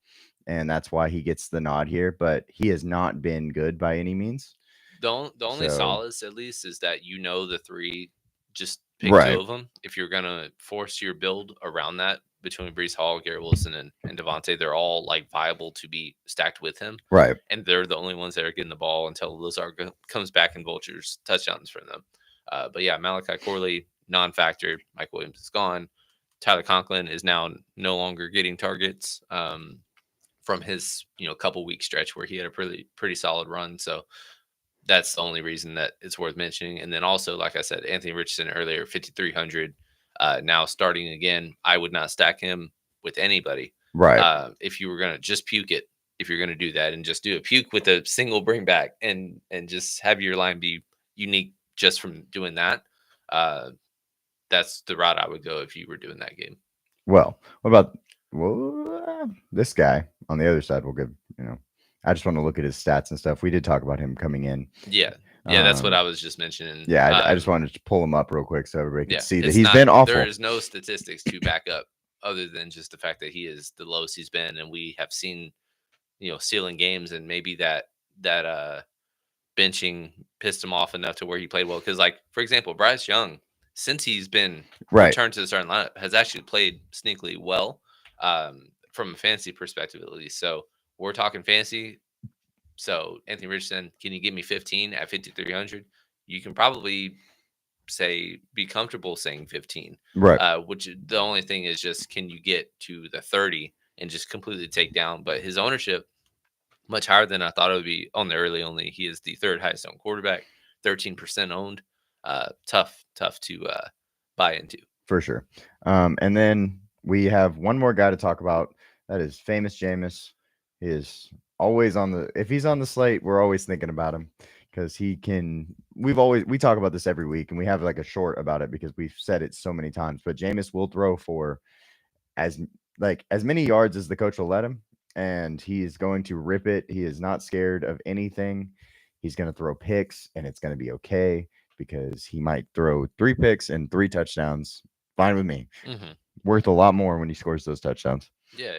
and that's why he gets the nod here. But he has not been good by any means. The only So solace, at least, is that the three. Just pick two right, of them. If you're gonna force your build around that between Brees Hall, Garrett Wilson, and Devontae, they're all like viable to be stacked with him, right, and they're the only ones that are getting the ball until Lazard comes back and vultures touchdowns from them. But yeah, Malachi Corley non-factor. Mike Williams is gone. Tyler Conklin is now no longer getting targets from his couple week stretch where he had a pretty solid run. So that's the only reason that it's worth mentioning. And then also, like I said, Anthony Richardson earlier, 5,300. Now starting again, I would not stack him with anybody. right. If you were gonna just puke it, if you're gonna do that and just do a puke with a single bring back and just have your line be unique just from doing that, that's the route I would go if you were doing that game. Well, what about this guy on the other side? We'll give I just want to look at his stats and stuff. We did talk about him coming in. Yeah, that's what I was just mentioning. Yeah, I just wanted to pull him up real quick so everybody could Yeah, see that it's he's not. been awful. There is no statistics to back up other than just the fact that he is the lowest he's been, and we have seen stealing games, and maybe that benching pissed him off enough to where he played well. Because, like, for example, Bryce Young, since he's been Right. returned to the starting lineup, has actually played sneakily well from a fantasy perspective, at least. So we're talking fantasy. So Anthony Richardson, can you give me 15 at 5,300? You can probably be comfortable saying 15. Right. Which the only thing is just can you get to the 30 and just completely take down? But his ownership much higher than I thought it would be on the early only. He is the third highest owned quarterback, 13% owned. Tough to buy into. For sure. And then we have one more guy to talk about. That is famous Jameis. He is always if he's on the slate, we're always thinking about him because we talk about this every week and we have like a short about it because we've said it so many times. But Jameis will throw for as many yards as the coach will let him, and he is going to rip it. He is not scared of anything. He's going to throw picks, and it's going to be okay because he might throw 3 picks and 3 touchdowns. Fine with me. Mm-hmm. Worth a lot more when he scores those touchdowns. Yeah,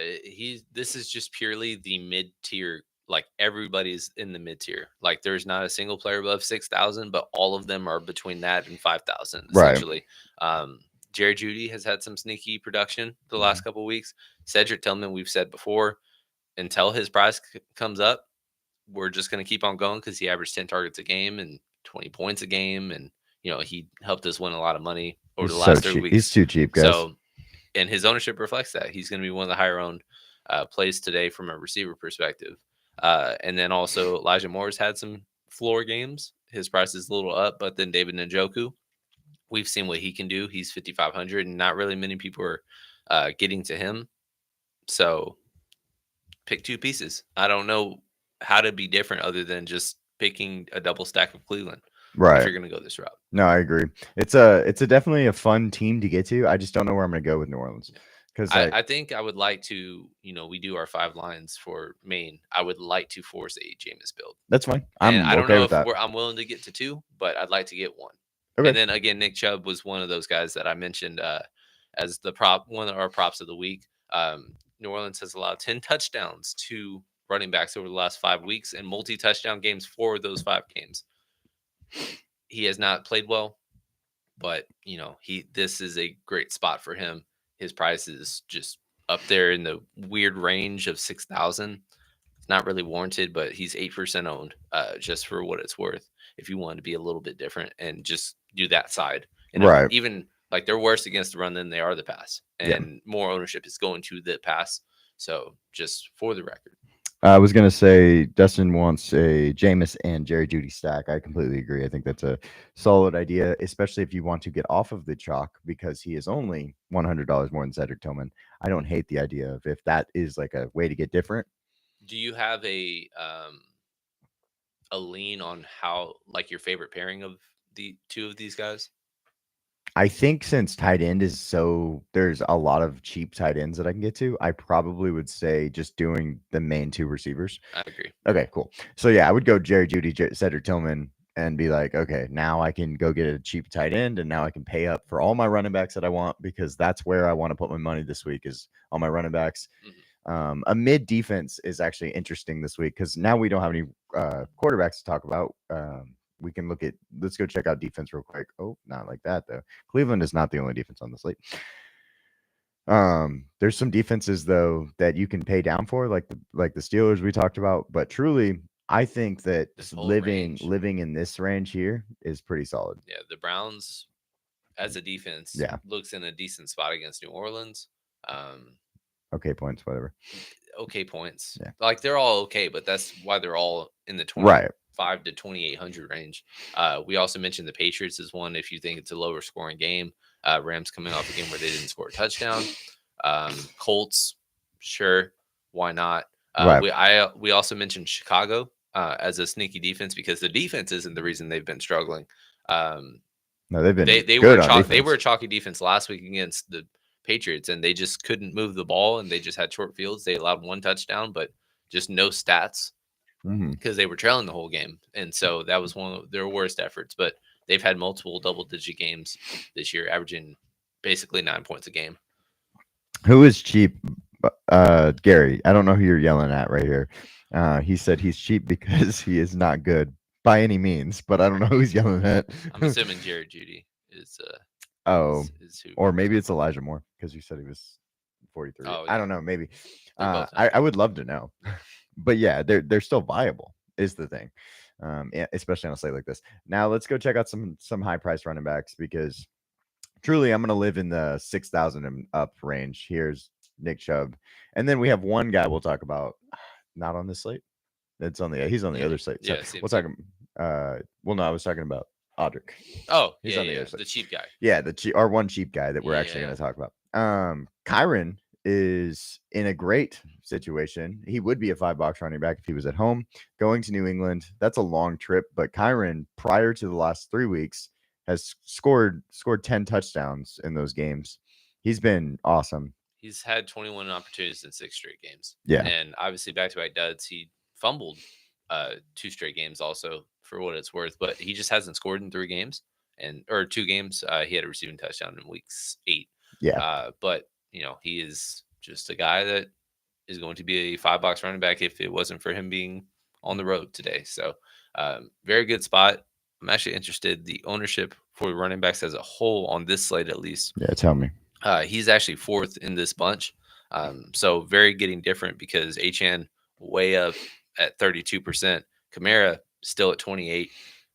this is just purely the mid tier. Like everybody's in the mid tier. Like there's not a single player above 6,000, but all of them are between that and 5,000 essentially. Right. Jerry Jeudy has had some sneaky production the last couple of weeks. Cedric Tillman, we've said before, until his price comes up, we're just going to keep on going because he averaged 10 targets a game and 20 points a game, and he helped us win a lot of money over He's the so last 3 cheap. He's weeks. too cheap, guys. So, and his ownership reflects that. He's going to be one of the higher owned plays today from a receiver perspective. And then also Elijah Moore's had some floor games. His price is a little up, but then David Njoku, we've seen what he can do. He's 5,500, and not really many people are getting to him. So pick two pieces. I don't know how to be different other than just picking a double stack of Cleveland. If Right. you're going to go this route. No, I agree. It's a definitely a fun team to get to. I just don't know where I'm going to go with New Orleans because I think I would like to, we do our 5 lines for Maine. I would like to force a Jameis build. that's fine. And I'm I don't okay know with if that. I'm willing to get to 2, but I'd like to get 1. Okay. And then again, Nick Chubb was one of those guys that I mentioned as the prop, one of our props of the week. New Orleans has allowed 10 touchdowns to running backs over the last 5 weeks and multi-touchdown games for those 5 games. He has not played well, but this is a great spot for him. His price is just up there in the weird range of 6,000. It's not really warranted, but he's 8% owned, just for what it's worth. If you want to be a little bit different and just do that side, and Right. even like they're worse against the run than they are the pass, Yeah. and more ownership is going to the pass. So just for the record, I was going to say Dustin wants a Jameis and Jerry Jeudy stack. I completely agree. I think that's a solid idea, especially if you want to get off of the chalk because he is only $100 more than Cedric Tillman. I don't hate the idea of if that is like a way to get different. do you have a lean on how, like, your favorite pairing of the 2 of these guys? I think since tight end is there's a lot of cheap tight ends that I can get to. I probably would say just doing the main 2 receivers. I agree. Okay, cool. So yeah, I would go Jerry Jeudy, Cedric Tillman, and be like, okay, now I can go get a cheap tight end, and now I can pay up for all my running backs that I want because that's where I want to put my money this week is on my running backs. Mm-hmm. A mid defense is actually interesting this week because now we don't have any quarterbacks to talk about. We can let's go check out defense real quick. Oh, not like that though. Cleveland is not the only defense on the slate. There's some defenses though that you can pay down for, like the Steelers we talked about. But truly, I think that living in this range here is pretty solid. Yeah, the Browns as a defense looks in a decent spot against New Orleans. Okay points, whatever. Okay points. Yeah. Like they're all okay, but that's why they're all in the 5 to 2,800 range. We also mentioned the Patriots as one if you think it's a lower scoring game. Rams coming off a game where they didn't score a touchdown. Colts, sure, why not? We also mentioned Chicago as a sneaky defense because the defense isn't the reason they've been struggling. No, they've been they were a chalky defense last week against the Patriots, and they just couldn't move the ball, and they just had short fields. They allowed 1 touchdown, but just no stats because they were trailing the whole game, and so that was one of their worst efforts. But they've had multiple double-digit games this year, averaging basically 9 points a game. Who is cheap? Gary. I don't know who you're yelling at right here. He said he's cheap because he is not good by any means, but I don't know who's yelling at. I'm assuming Jared Jeudy is. Or maybe it's Elijah Moore because you said he was 43. Oh, I don't know. Maybe. I would love to know, but yeah, they're still viable is the thing, especially on a slate like this. Now let's go check out some high price running backs because truly I'm going to live in the 6,000 and up range. Here's Nick Chubb, and then we have one guy we'll talk about, not on this slate. He's on the other slate. So we'll talk. Well, no, I was talking about Audric. Oh, he's on the other side. The cheap guy. Yeah, our one cheap guy that we're actually going to talk about. Kyron is in a great situation. He would be a $5 running back if he was at home. Going to New England, that's a long trip. But Kyron, prior to the last 3 weeks, has scored 10 touchdowns in those games. He's been awesome. He's had 21 opportunities in 6 straight games. Yeah, and obviously back-to-back duds. He fumbled 2 straight games also, for what it's worth, but he just hasn't scored in 3 games or 2 games. He had a receiving touchdown in week 8. Yeah. But he is just a guy that is going to be a $5 running back if it wasn't for him being on the road today. So very good spot. I'm actually interested the ownership for running backs as a whole on this slate, at least. Yeah, tell me. He's actually 4th in this bunch. So very getting different because Achane way up at 32%. Kamara still at 28,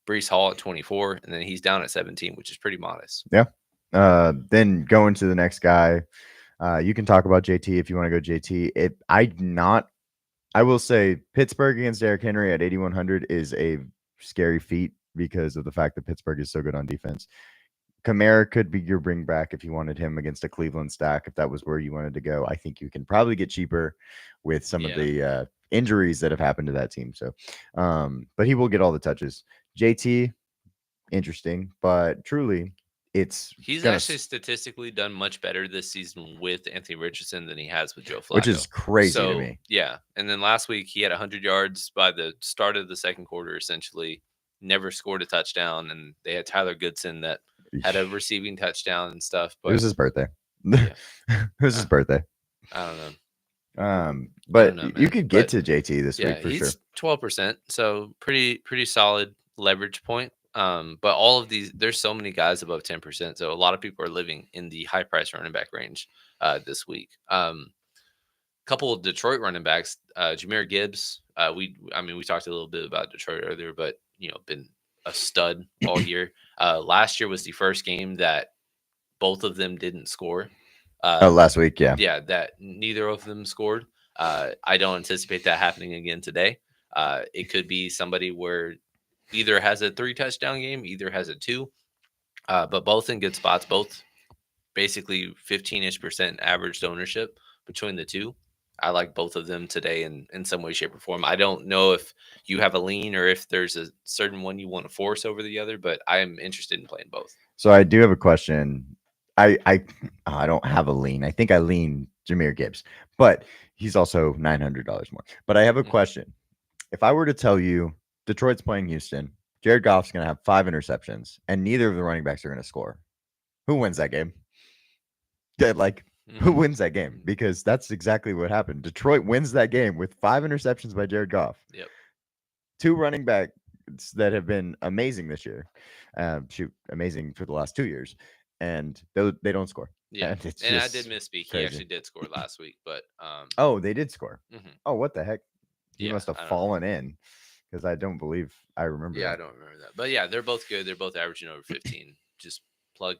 Breece Hall at 24, and then he's down at 17, which is pretty modest. Yeah. Then going to the next guy. You can talk about JT if you want to go JT. I will say Pittsburgh against Derrick Henry at 8,100 is a scary feat because of the fact that Pittsburgh is so good on defense. Kamara could be your bring back if you wanted him against a Cleveland stack, if that was where you wanted to go. I think you can probably get cheaper with some of the injuries that have happened to that team. So, but he will get all the touches. JT, interesting, but truly, he's actually statistically done much better this season with Anthony Richardson than he has with Joe Flacco, which is crazy to me. Yeah, and then last week he had 100 yards by the start of the second quarter, essentially. Never scored a touchdown, and they had Tyler Goodson that had a receiving touchdown and stuff. But it was his birthday. Yeah. It was his birthday. I don't know. But you could get to JT this week for he's sure. 12%, so pretty solid leverage point. But all of these, there's so many guys above 10%, so a lot of people are living in the high price running back range this week. Couple of Detroit running backs, Jahmyr Gibbs. We talked a little bit about Detroit earlier, but been a stud all year. Last year was the first game that both of them didn't score. Last week, yeah. Yeah, that neither of them scored. I don't anticipate that happening again today. It could be somebody where either has a 3 touchdown game, either has a 2, but both in good spots, both basically 15-ish% average ownership between the two. I like both of them today in some way, shape, or form. I don't know if you have a lean or if there's a certain one you want to force over the other, but I am interested in playing both. So I do have a question. I don't have a lean. I think I lean Jahmyr Gibbs, but he's also $900 more. But I have a question. If I were to tell you Detroit's playing Houston, Jared Goff's going to have 5 interceptions, and neither of the running backs are going to score, who wins that game? Who wins that game? Because that's exactly what happened. Detroit wins that game with 5 interceptions by Jared Goff. Yep. 2 running backs that have been amazing this year. Amazing for the last 2 years. And they don't score. Yeah. And I did misspeak. Crazy. He actually did score last week, but oh, they did score. Oh, what the heck? He must have fallen in because I don't believe I remember. Yeah, I don't remember that. But yeah, they're both good. They're both averaging over 15. Just plug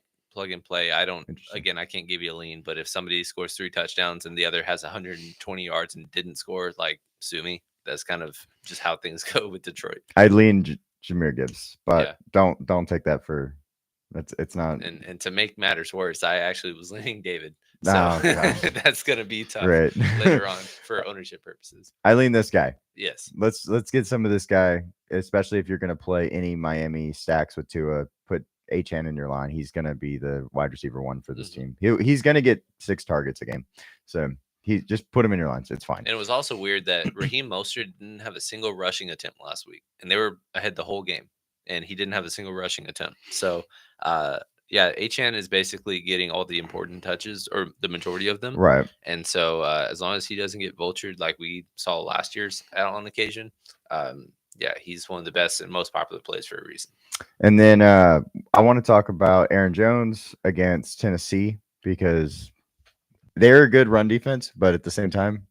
and play. I can't give you a lean, but if somebody scores 3 touchdowns and the other has 120 yards and didn't score, like, sue me. That's kind of just how things go with Detroit. I'd lean Jahmyr Gibbs, but don't take that for it's not. And to make matters worse, I actually was leaning David. So that's gonna be tough later on for ownership purposes. I lean this guy. Yes. Let's get some of this guy, especially if you're gonna play any Miami stacks with Tua. Put HN in your line. He's gonna be the wide receiver 1 for this team. He's gonna get 6 targets a game. So he just put him in your lines. It's fine. And it was also weird that Raheem Mostert didn't have a single rushing attempt last week, and they were ahead the whole game, and he didn't have a single rushing attempt. So, HN is basically getting all the important touches, or the majority of them. Right. And so, as long as he doesn't get vultured like we saw last year's on occasion, he's one of the best and most popular plays for a reason. And then I want to talk about Aaron Jones against Tennessee because they're a good run defense, but at the same time,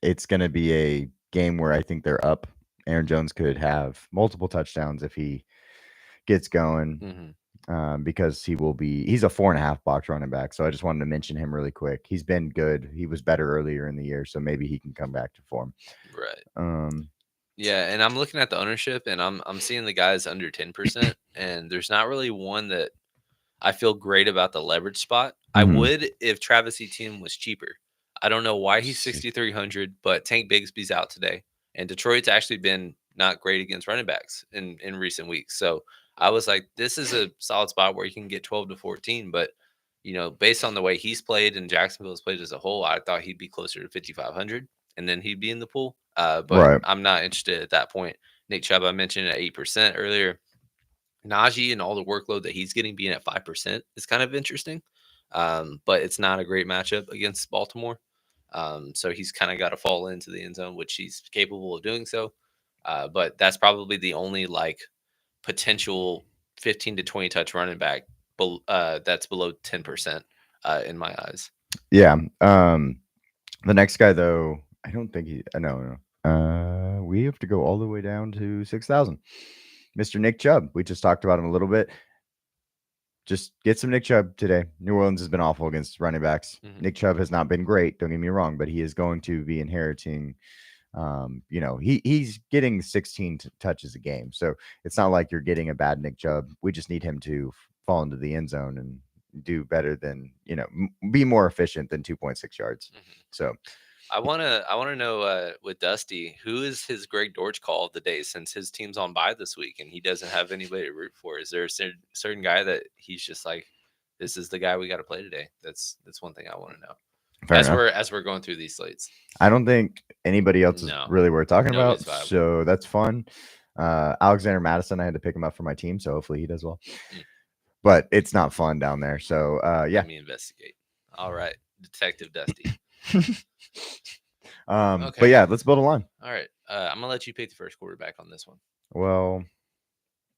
it's going to be a game where I think they're up. Aaron Jones could have multiple touchdowns if he gets going, because he's a 4.5 box running back. So I just wanted to mention him really quick. He's been good. He was better earlier in the year, so maybe he can come back to form. Right. Yeah, and I'm looking at the ownership, and I'm seeing the guys under 10%, and there's not really one that I feel great about the leverage spot. I would if Travis Etienne was cheaper. I don't know why he's 6,300, but Tank Bigsby's out today, and Detroit's actually been not great against running backs in recent weeks. So I was like, this is a solid spot where you can get 12 to 14, but based on the way he's played and Jacksonville's played as a whole, I thought he'd be closer to 5,500, and then he'd be in the pool. But I'm not interested at that point. Nick Chubb, I mentioned at 8% earlier. Najee and all the workload that he's getting being at 5% is kind of interesting. But it's not a great matchup against Baltimore. So he's kind of got to fall into the end zone, which he's capable of doing so. But that's probably the only potential 15 to 20 touch running back that's below 10% in my eyes. Yeah. The next guy, though, I don't think no. We have to go all the way down to 6,000. Mr. Nick Chubb. We just talked about him a little bit. just get some Nick Chubb today. New Orleans has been awful against running backs. Mhm. Nick Chubb has not been great. Don't get me wrong, but he is going to be inheriting. He's getting 16 touches a game, so it's not like you're getting a bad Nick Chubb. We just need him to fall into the end zone and do better than be more efficient than 2.6 yards. Mhm. So I wanna know with Dusty, who is his Greg Dortch call of the day since his team's on bye this week and he doesn't have anybody to root for? Is there a certain guy that he's just like, this is the guy we got to play today? That's one thing I want to know. fair enough. As we're going through these slates. I don't think anybody else is No. really worth talking about. Nobody's viable. So that's fun. Alexander Madison, I had to pick him up for my team, so hopefully he does well. But it's not fun down there. So yeah. Let me investigate. All right, Detective Dusty. But yeah, let's build a line. All right, I'm gonna let you pick the first quarterback on this one. Well,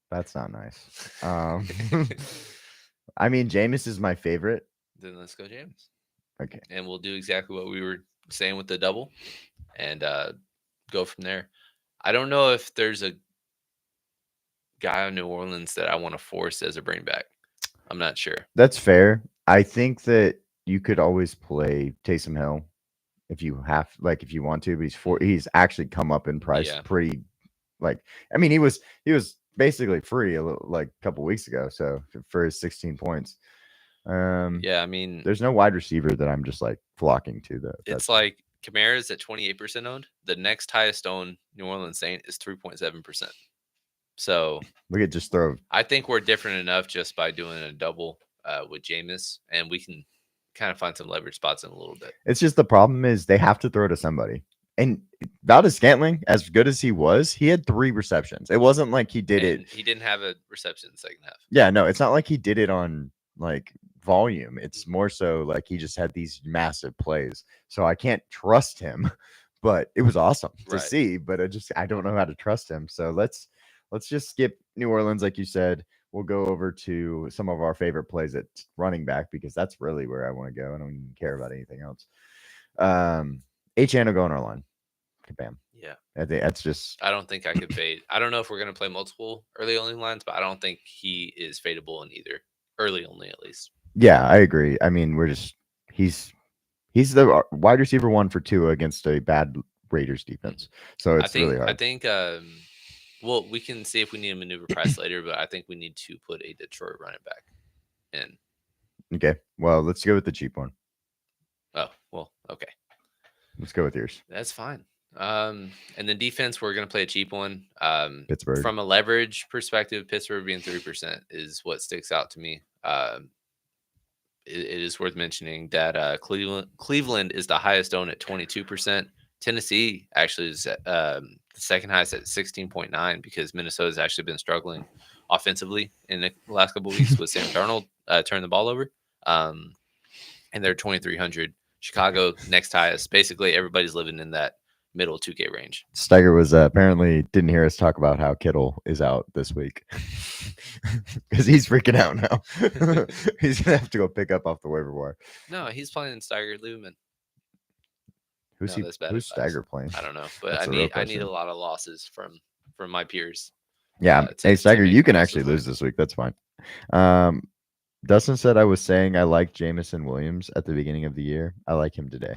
that's not nice. I mean, Jameis is my favorite. Then let's go James. Okay. And we'll do exactly what we were saying with the double and go from there. I don't know if there's a guy in New Orleans that I want to force as a bring back. I'm not sure. That's fair. I think that you could always play Taysom Hill if you want to, but he's actually come up in price pretty. I mean, he was basically free a couple weeks ago, so for his 16 points. I mean, there's no wide receiver that I'm just flocking to though. It's like Kamara's at 28% owned. The next highest owned New Orleans Saint is 3.7%. So we could just throw. I think we're different enough just by doing a double with Jameis, and we can kind of find some leverage spots in a little bit. It's just the problem is they have to throw to somebody. And Valdes-Scantling, as good as he was, he had 3 receptions. It wasn't like he did it. He didn't have a reception in the second half. Yeah, no, it's not like he did it on volume. It's more so like he just had these massive plays. So I can't trust him, but it was awesome to see. But I don't know how to trust him. So let's just skip New Orleans, like you said. We'll go over to some of our favorite plays at running back because that's really where I want to go. I don't even care about anything else. HN will go on our line. Bam. Yeah. I think that's just. I don't think I could fade. I don't know if we're going to play multiple early only lines, but I don't think he is fadeable in either. Early only, at least. Yeah, I agree. I mean, he's the wide receiver 1 for 2 against a bad Raiders defense. So it's really hard. I think. Well, we can see if we need a maneuver price later, but I think we need to put a Detroit running back in. Okay. Well, let's go with the cheap one. Oh, well, okay. Let's go with yours. That's fine. And then defense, we're going to play a cheap one. Pittsburgh. From a leverage perspective, Pittsburgh being 3% is what sticks out to me. It is worth mentioning that Cleveland is the highest owned at 22%. Tennessee actually is the second highest at 16.9 because Minnesota's actually been struggling offensively in the last couple of weeks with Sam Darnold turning the ball over. And they're 2,300. Chicago next highest. Basically, everybody's living in that middle 2K range. Steiger was apparently didn't hear us talk about how Kittle is out this week because he's freaking out now. He's gonna have to go pick up off the waiver wire. No, he's playing Steiger. Leave him in. Who's Steiger playing? I don't know, but I need a lot of losses from my peers. Yeah, hey Steiger, you can actually lose this week. That's fine. Dustin said I was saying I like Jameson Williams at the beginning of the year. I like him today.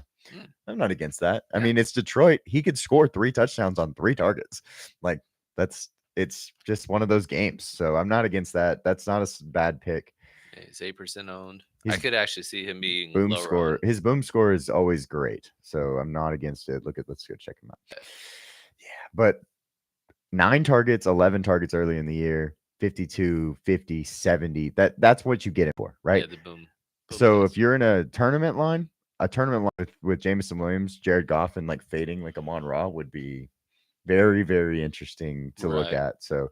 I'm not against that. I mean, it's Detroit. He could score 3 touchdowns on 3 targets. It's just one of those games. So I'm not against that. That's not a bad pick. He's 8% owned. I could actually see him being boom lower score. owned. His boom score is always great. So I'm not against it. Let's go check him out. Yeah, but 9 targets, 11 targets early in the year. 52, 50, 70. That's what you get it for, right? Yeah, the boom. So if you're in a tournament line with Jameson Williams, Jared Goff, and fading like Amon-Ra would be very, very interesting to look at. So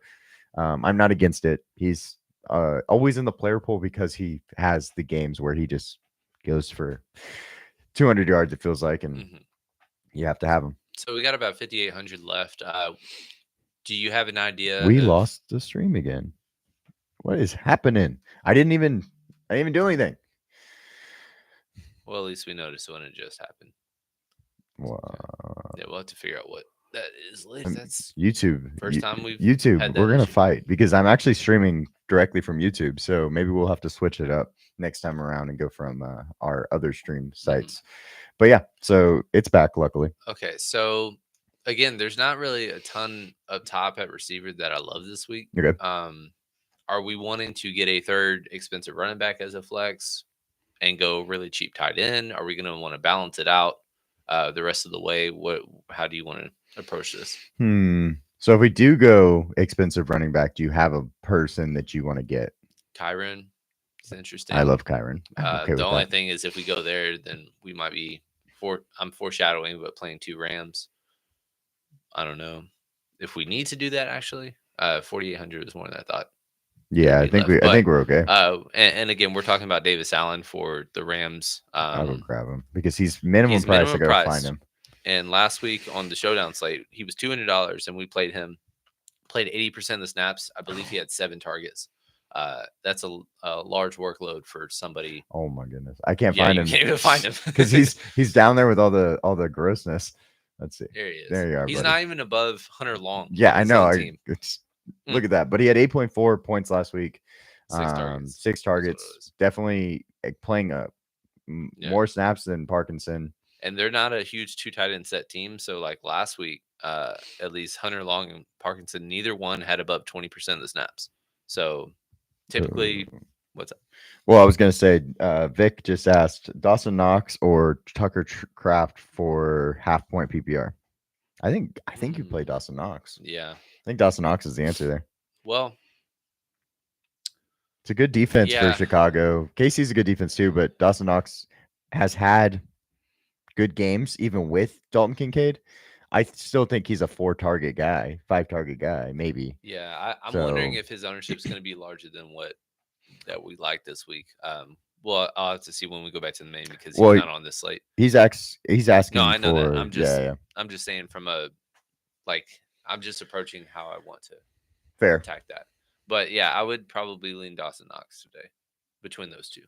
I'm not against it. He's always in the player pool because he has the games where he just goes for 200 yards, it feels like, and you have to have him. So we got about 5,800 left. Do you have an idea? We lost the stream again. What is happening? I didn't even do anything. Well, at least we noticed when it just happened. Yeah, we'll have to figure out what that is. That's YouTube. First time we've YouTube. We're gonna fight because I'm actually streaming directly from YouTube, so maybe we'll have to switch it up next time around and go from our other stream sites. But yeah, so it's back luckily. Okay, so again, there's not really a ton up top at receiver that I love this week. You're good. Are we wanting to get a third expensive running back as a flex and go really cheap tight end? Are we going to want to balance it out the rest of the way? How do you want to approach this? So if we do go expensive running back, do you have a person that you want to get? Kyron. It's interesting. I love Kyron. Okay the only that. thing is if we go there, then we might be I'm foreshadowing, but playing 2 Rams. I don't know if we need to do that. Actually, 4,800 is more than I thought. Yeah, I think we're okay. And again, we're talking about Davis Allen for the Rams. I'll go grab him because he's minimum price. I gotta find him. And last week on the showdown slate, he was $200, and we played him. Played 80% of the snaps. I believe he had 7 targets. That's a large workload for somebody. Oh my goodness, I can't find him. Can't even find him because he's down there with all the grossness. Let's see. There he is. There you are. He's buddy. not even above Hunter Long. Yeah, I know. Look at that. But he had 8.4 points last week. 6 targets. Definitely playing more snaps than Parkinson. And they're not a huge 2 tight end set team. So like last week, at least Hunter Long and Parkinson, neither one had above 20% of the snaps. So typically, what's up? Well, I was going to say, Vic just asked Dawson Knox or Tucker Kraft for half point PPR. I think you play Dawson Knox. Yeah. I think Dawson Knox is the answer there. Well, it's a good defense for Chicago. KC's a good defense too, but Dawson Knox has had good games even with Dalton Kincaid. I still think he's a 4-target guy, 5-target guy, maybe. Yeah, I'm wondering if his ownership is going to be larger than what that we like this week. Well, I'll have to see when we go back to the main because he's not on this slate. He's asking. No, I know for, that. I'm just saying from I'm just approaching how I want to attack that. But yeah, I would probably lean Dawson Knox today between those two.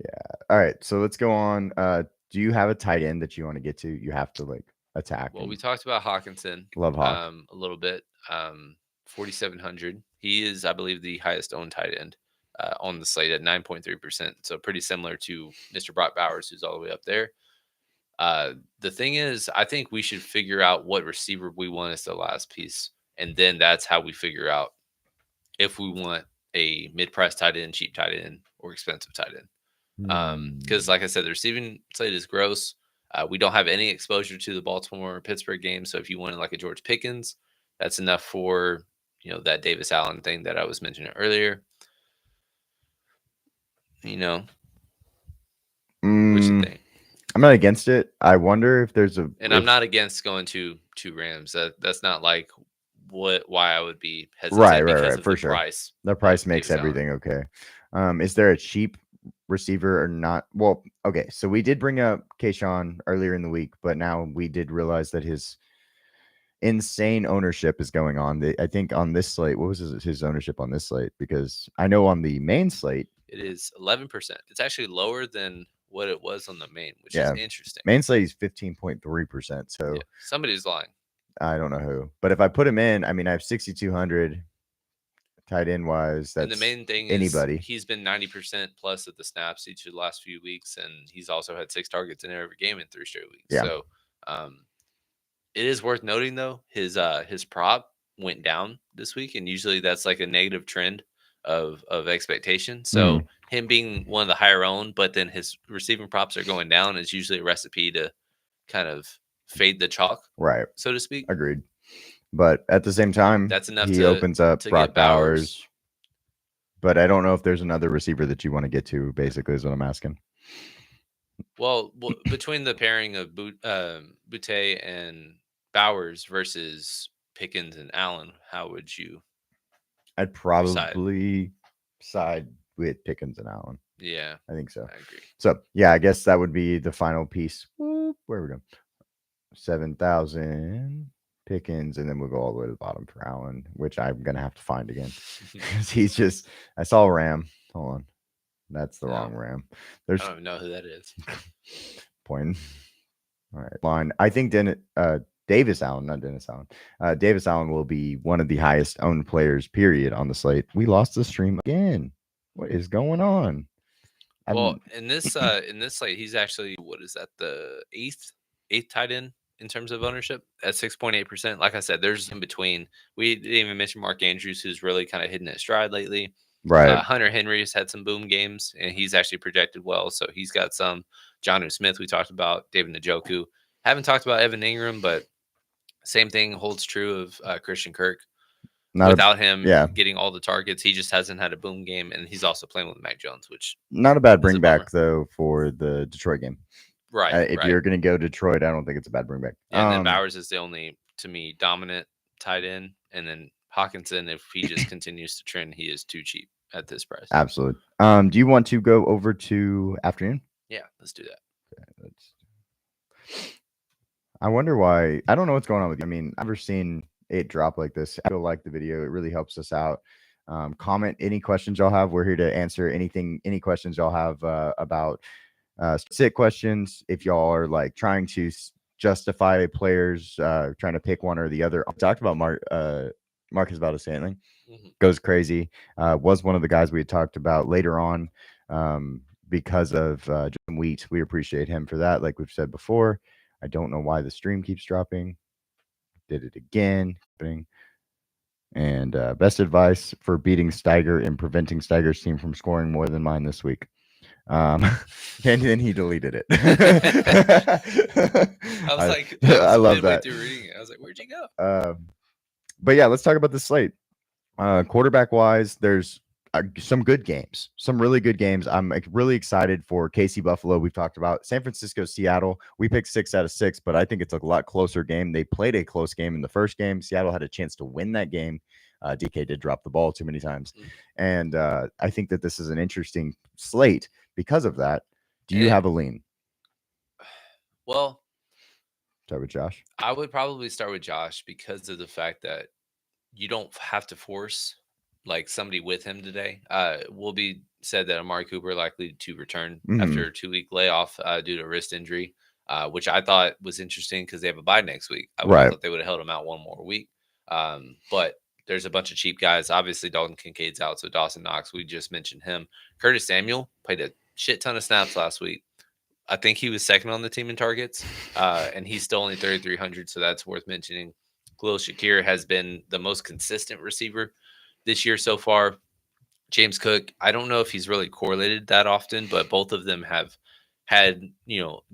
Yeah. All right. So let's go on. Do you have a tight end that you want to get to? You have to attack. Well, we talked about Hawkinson. Love Hawk. A little bit. 4,700. He is, I believe, the highest owned tight end on the slate at 9.3%. So pretty similar to Mr. Brock Bowers, who's all the way up there. The thing is, I think we should figure out what receiver we want as the last piece. And then that's how we figure out if we want a mid-price tight end, cheap tight end, or expensive tight end. Because like I said, the receiving slate is gross. We don't have any exposure to the Baltimore Pittsburgh game. So if you wanted like a George Pickens, that's enough for, that Davis Allen thing that I was mentioning earlier. What you think? I'm not against it. I wonder if there's I'm not against going to 2 Rams. That's not like why I would be hesitant. Right. For sure. Price. The price makes everything okay. Is there a cheap receiver or not? Well, okay. So we did bring up Kayshawn earlier in the week, but now we did realize that his insane ownership is going on. I think on this slate, what was his ownership on this slate? Because I know on the main slate, it is 11%. It's actually lower than what it was on the main, which is interesting. Main slate is 15.3%. So somebody's lying. I don't know who, but if I put him in, I mean, I have 6,200 tight end wise. That's and the main thing anybody. Is he's been 90% plus of the snaps each of the last few weeks, and he's also had 6 targets in every game in 3 straight weeks. Yeah. So, it is worth noting though his prop went down this week, and usually that's like a negative trend of expectation. So him being one of the higher owned, but then his receiving props are going down is usually a recipe to kind of fade the chalk, right? So to speak. Agreed. But at the same time, that's enough. He opens up Brock Bowers. But I don't know if there's another receiver that you want to get to. Basically, is what I'm asking. Well, between the pairing of Boutte and Bowers versus Pickens and Allen, how would you? I'd probably side with Pickens and Allen. Yeah, I think so. I agree. So yeah, I guess that would be the final piece. Where we go? 7,000 Pickens, and then we'll go all the way to the bottom for Allen, which I'm gonna have to find again because he's just. I saw Ram. Hold on, that's the wrong Ram. I don't even know who that is. Point. All right, line. I think Davis Allen, not Dennis Allen. Davis Allen will be one of the highest owned players, period, on the slate. We lost the stream again. What is going on? Well, in this slate, he's actually, what is that, the eighth tight end in terms of ownership at 6.8%. Like I said, there's in between. We didn't even mention Mark Andrews, who's really kind of hitting his stride lately. Right. Hunter Henry's had some boom games, and he's actually projected well, so he's got some. Jonnu Smith, we talked about. David Njoku. Haven't talked about Evan Ingram, but same thing holds true of Christian Kirk. Without him getting all the targets, he just hasn't had a boom game, and he's also playing with Mac Jones, which not a bad bring back though for the Detroit game. Right. If you're going to go Detroit, I don't think it's a bad bring back. Yeah, and then Bowers is the only, to me, dominant tight end, and then Hawkinson, if he just continues to trend, he is too cheap at this price. Absolutely. Do you want to go over to afternoon? Yeah, let's do that. Okay, I wonder why. I don't know what's going on with you. I mean, I've never seen it drop like this. I feel like the video. It really helps us out. Comment any questions y'all have. We're here to answer any questions y'all have about sit questions. If y'all are like trying to justify players, trying to pick one or the other. I talked about Marcus Valdes-Scantling. Goes crazy. Was one of the guys we had talked about later on because of Jim Wheat. We appreciate him for that. Like we've said before. I don't know why the stream keeps dropping. Did it again. And best advice for beating Steiger and preventing Steiger's team from scoring more than mine this week. And then he deleted it. I was like, I love that. Through reading it. I was like, where'd you go? But yeah, let's talk about the slate. Quarterback wise, there's some good games, some really good games. I'm really excited for KC Buffalo. We've talked about San Francisco, Seattle. We picked 6 out of 6, but I think it's a lot closer game. They played a close game in the first game. Seattle had a chance to win that game. DK did drop the ball too many times. And I think that this is an interesting slate because of that. Do you have a lean? Well, start with Josh. I would probably start with Josh because of the fact that you don't have to force like somebody with him today. Will be said that Amari Cooper likely to return after a 2-week layoff due to wrist injury, which I thought was interesting because they have a bye next week. I thought they would have held him out one more week. But there's a bunch of cheap guys. Obviously, Dalton Kincaid's out, so Dawson Knox, we just mentioned him. Curtis Samuel played a shit ton of snaps last week. I think he was second on the team in targets, and he's still only 3,300, so that's worth mentioning. Khalil Shakir has been the most consistent receiver this year so far. James Cook, I don't know if he's really correlated that often, but both of them have had,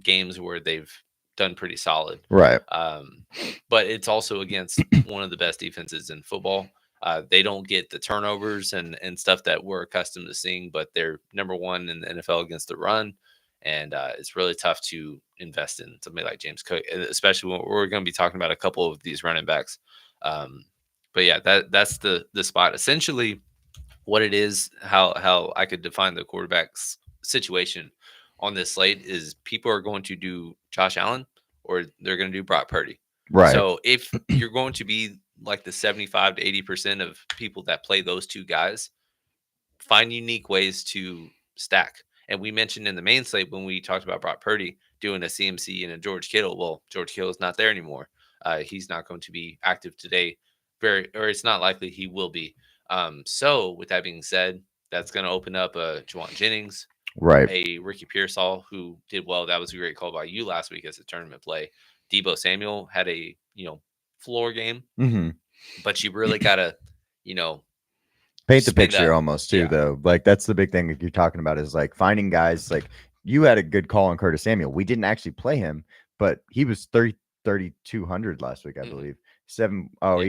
games where they've done pretty solid. Right. But it's also against one of the best defenses in football. They don't get the turnovers and stuff that we're accustomed to seeing, but they're number one in the NFL against the run. And it's really tough to invest in somebody like James Cook, especially when we're going to be talking about a couple of these running backs. But yeah, that's the spot. Essentially, what it is, how I could define the quarterback's situation on this slate is people are going to do Josh Allen or they're going to do Brock Purdy. Right. So if you're going to be like the 75 to 80% of people that play those two guys, find unique ways to stack. And we mentioned in the main slate when we talked about Brock Purdy doing a CMC and a George Kittle. Well, George Kittle is not there anymore. He's not going to be active today. Or it's not likely he will be. So with that being said, that's going to open up a Juwan Jennings, right? A Ricky Pearsall who did well. That was a great call by you last week as a tournament play. Deebo Samuel had a floor game, but you really gotta paint the picture almost too, though. Like that's the big thing that you're talking about is like finding guys. Like you had a good call on Curtis Samuel. We didn't actually play him, but he was 3,200 last week, I believe. He only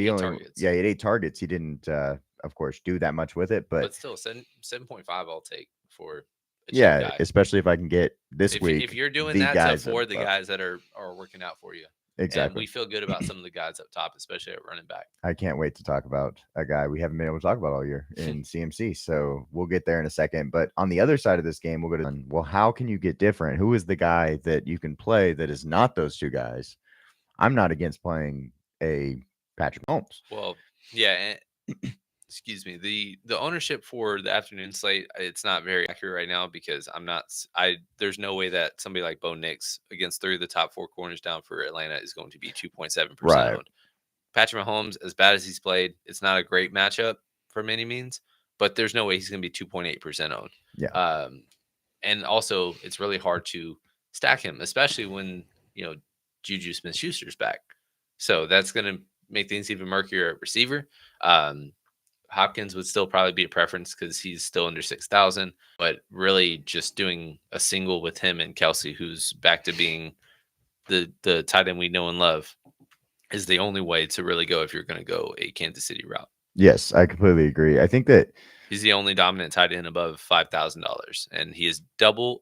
he had 8 targets. He didn't, of course, do that much with it, but still 7.5 I'll take for. Yeah, especially if I can get this week. If you're doing that for the guys that are working out for you. Exactly. And we feel good about some of the guys up top, especially at running back. I can't wait to talk about a guy we haven't been able to talk about all year in CMC. So we'll get there in a second. But on the other side of this game, we'll go to, well, how can you get different? Who is the guy that you can play that is not those two guys? I'm not against playing a Patrick Mahomes. Well, yeah. excuse me, the ownership for the afternoon slate, it's not very accurate right now because there's no way that somebody like Bo Nix against 3 of the top 4 corners down for Atlanta is going to be 2.7% Right. owned. Patrick Mahomes, as bad as he's played, it's not a great matchup from any means, but there's no way he's going to be 2.8% owned. Yeah. And also, it's really hard to stack him, especially when Juju Smith-Schuster's back. So that's going to make things even murkier at receiver. Hopkins would still probably be a preference because he's still under 6,000. But really, just doing a single with him and Kelsey, who's back to being the tight end we know and love, is the only way to really go if you're going to go a Kansas City route. Yes, I completely agree. I think that he's the only dominant tight end above $5,000, and he is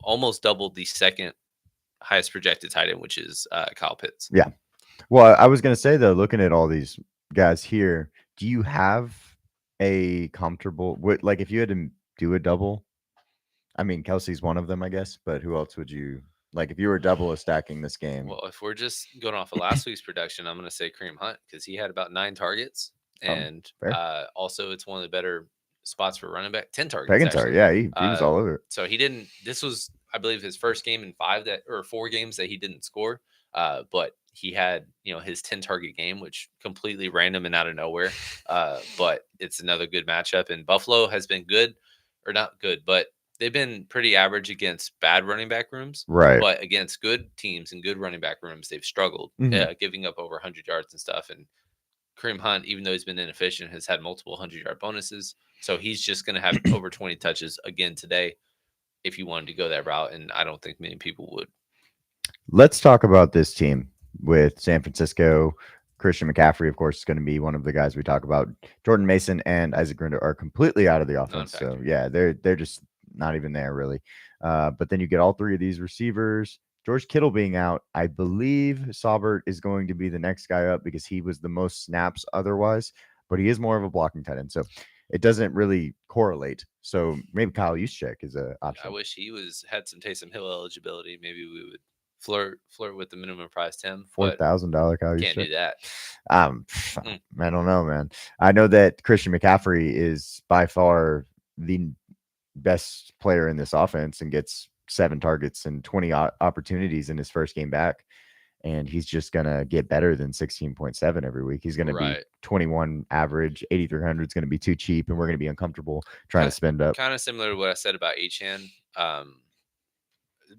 almost doubled the second highest projected tight end, which is Kyle Pitts. Yeah. Well, I was going to say, though, looking at all these guys here, do you have a comfortable, like if you had to do a double? I mean, Kelsey's one of them, I guess, but who else would you like if you were double stacking this game? Well, if we're just going off of last week's production, I'm going to say Kareem Hunt because he had about 9 targets, and also it's one of the better spots for running back. 10 targets. Yeah, he was all over it. So he didn't. This was, I believe, his first game in 4 games that he didn't score. But he had, his 10 target game, which completely random and out of nowhere. But it's another good matchup, and Buffalo has been good, or not good, but they've been pretty average against bad running back rooms. Right. But against good teams and good running back rooms, they've struggled, giving up over 100 yards and stuff. And Kareem Hunt, even though he's been inefficient, has had multiple 100-yard bonuses. So he's just going to have over 20 touches again today if you wanted to go that route. And I don't think many people would. Let's talk about this team with San Francisco. Christian McCaffrey, of course, is going to be one of the guys we talk about. Jordan Mason and Isaac Grinder are completely out of the offense. So, yeah, they're just not even there, really. But then you get all 3 of these receivers. George Kittle being out, I believe Saubert is going to be the next guy up because he was the most snaps otherwise, but he is more of a blocking tight end. So it doesn't really correlate. So maybe Kyle Juszczyk is an option. I wish he had some Taysom Hill eligibility. Maybe we would flirt with the minimum price Tim. $4,000 Kyle Juszczyk. Can't do that. I don't know, man. I know that Christian McCaffrey is by far the best player in this offense and gets 7 targets and 20 opportunities in his first game back. And he's just going to get better than 16.7 every week. He's going to be 21 average. 8,300 is going to be too cheap, and we're going to be uncomfortable trying to spend up. Kind of similar to what I said about Achane.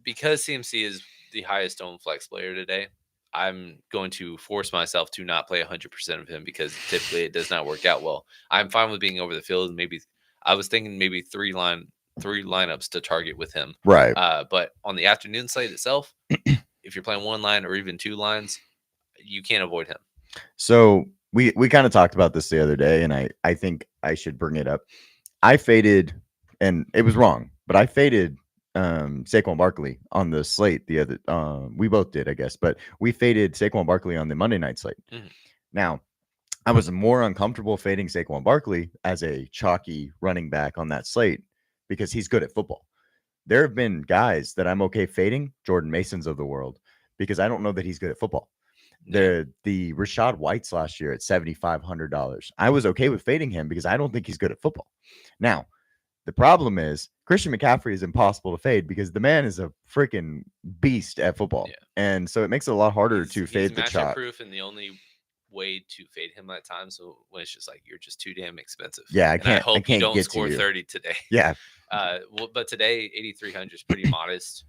Because CMC is the highest owned flex player today, I'm going to force myself to not play 100% of him because typically it does not work out well. I'm fine with being over the field. Maybe I was thinking maybe 3 lineups to target with him. Right. But on the afternoon slate itself, if you're playing 1 line or even 2 lines, you can't avoid him. So we kind of talked about this the other day, and I think I should bring it up. I faded, and it was wrong, but I faded Saquon Barkley on the slate the other. We both did, I guess, but we faded Saquon Barkley on the Monday night slate. Mm-hmm. Now, I was more uncomfortable fading Saquon Barkley as a chalky running back on that slate because he's good at football. There have been guys that I'm okay fading, Jordan Masons of the world, because I don't know that he's good at football. The Rashad Whites last year at $7,500. I was okay with fading him because I don't think he's good at football. Now, the problem is Christian McCaffrey is impossible to fade because the man is a freaking beast at football. Yeah. And so it makes it a lot harder to fade the chalk. Proof, and the only way to fade him at times so when it's just like you're just too damn expensive. Yeah, I hope you don't score 30 today. Yeah. But today 8,300 is pretty modest.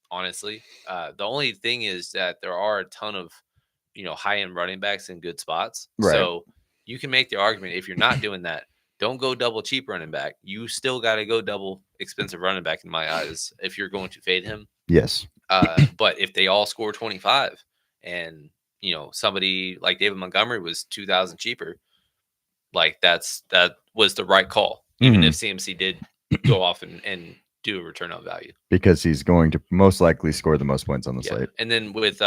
Honestly, the only thing is that there are a ton of high-end running backs in good spots. Right. So you can make the argument if you're not doing that, don't go double cheap running back. You still got to go double expensive running back in my eyes if you're going to fade him. Yes. But if they all score 25 and somebody like David Montgomery was 2,000 cheaper, like that was the right call, even if CMC did go off and do a return on value, because he's going to most likely score the most points on the slate. And then with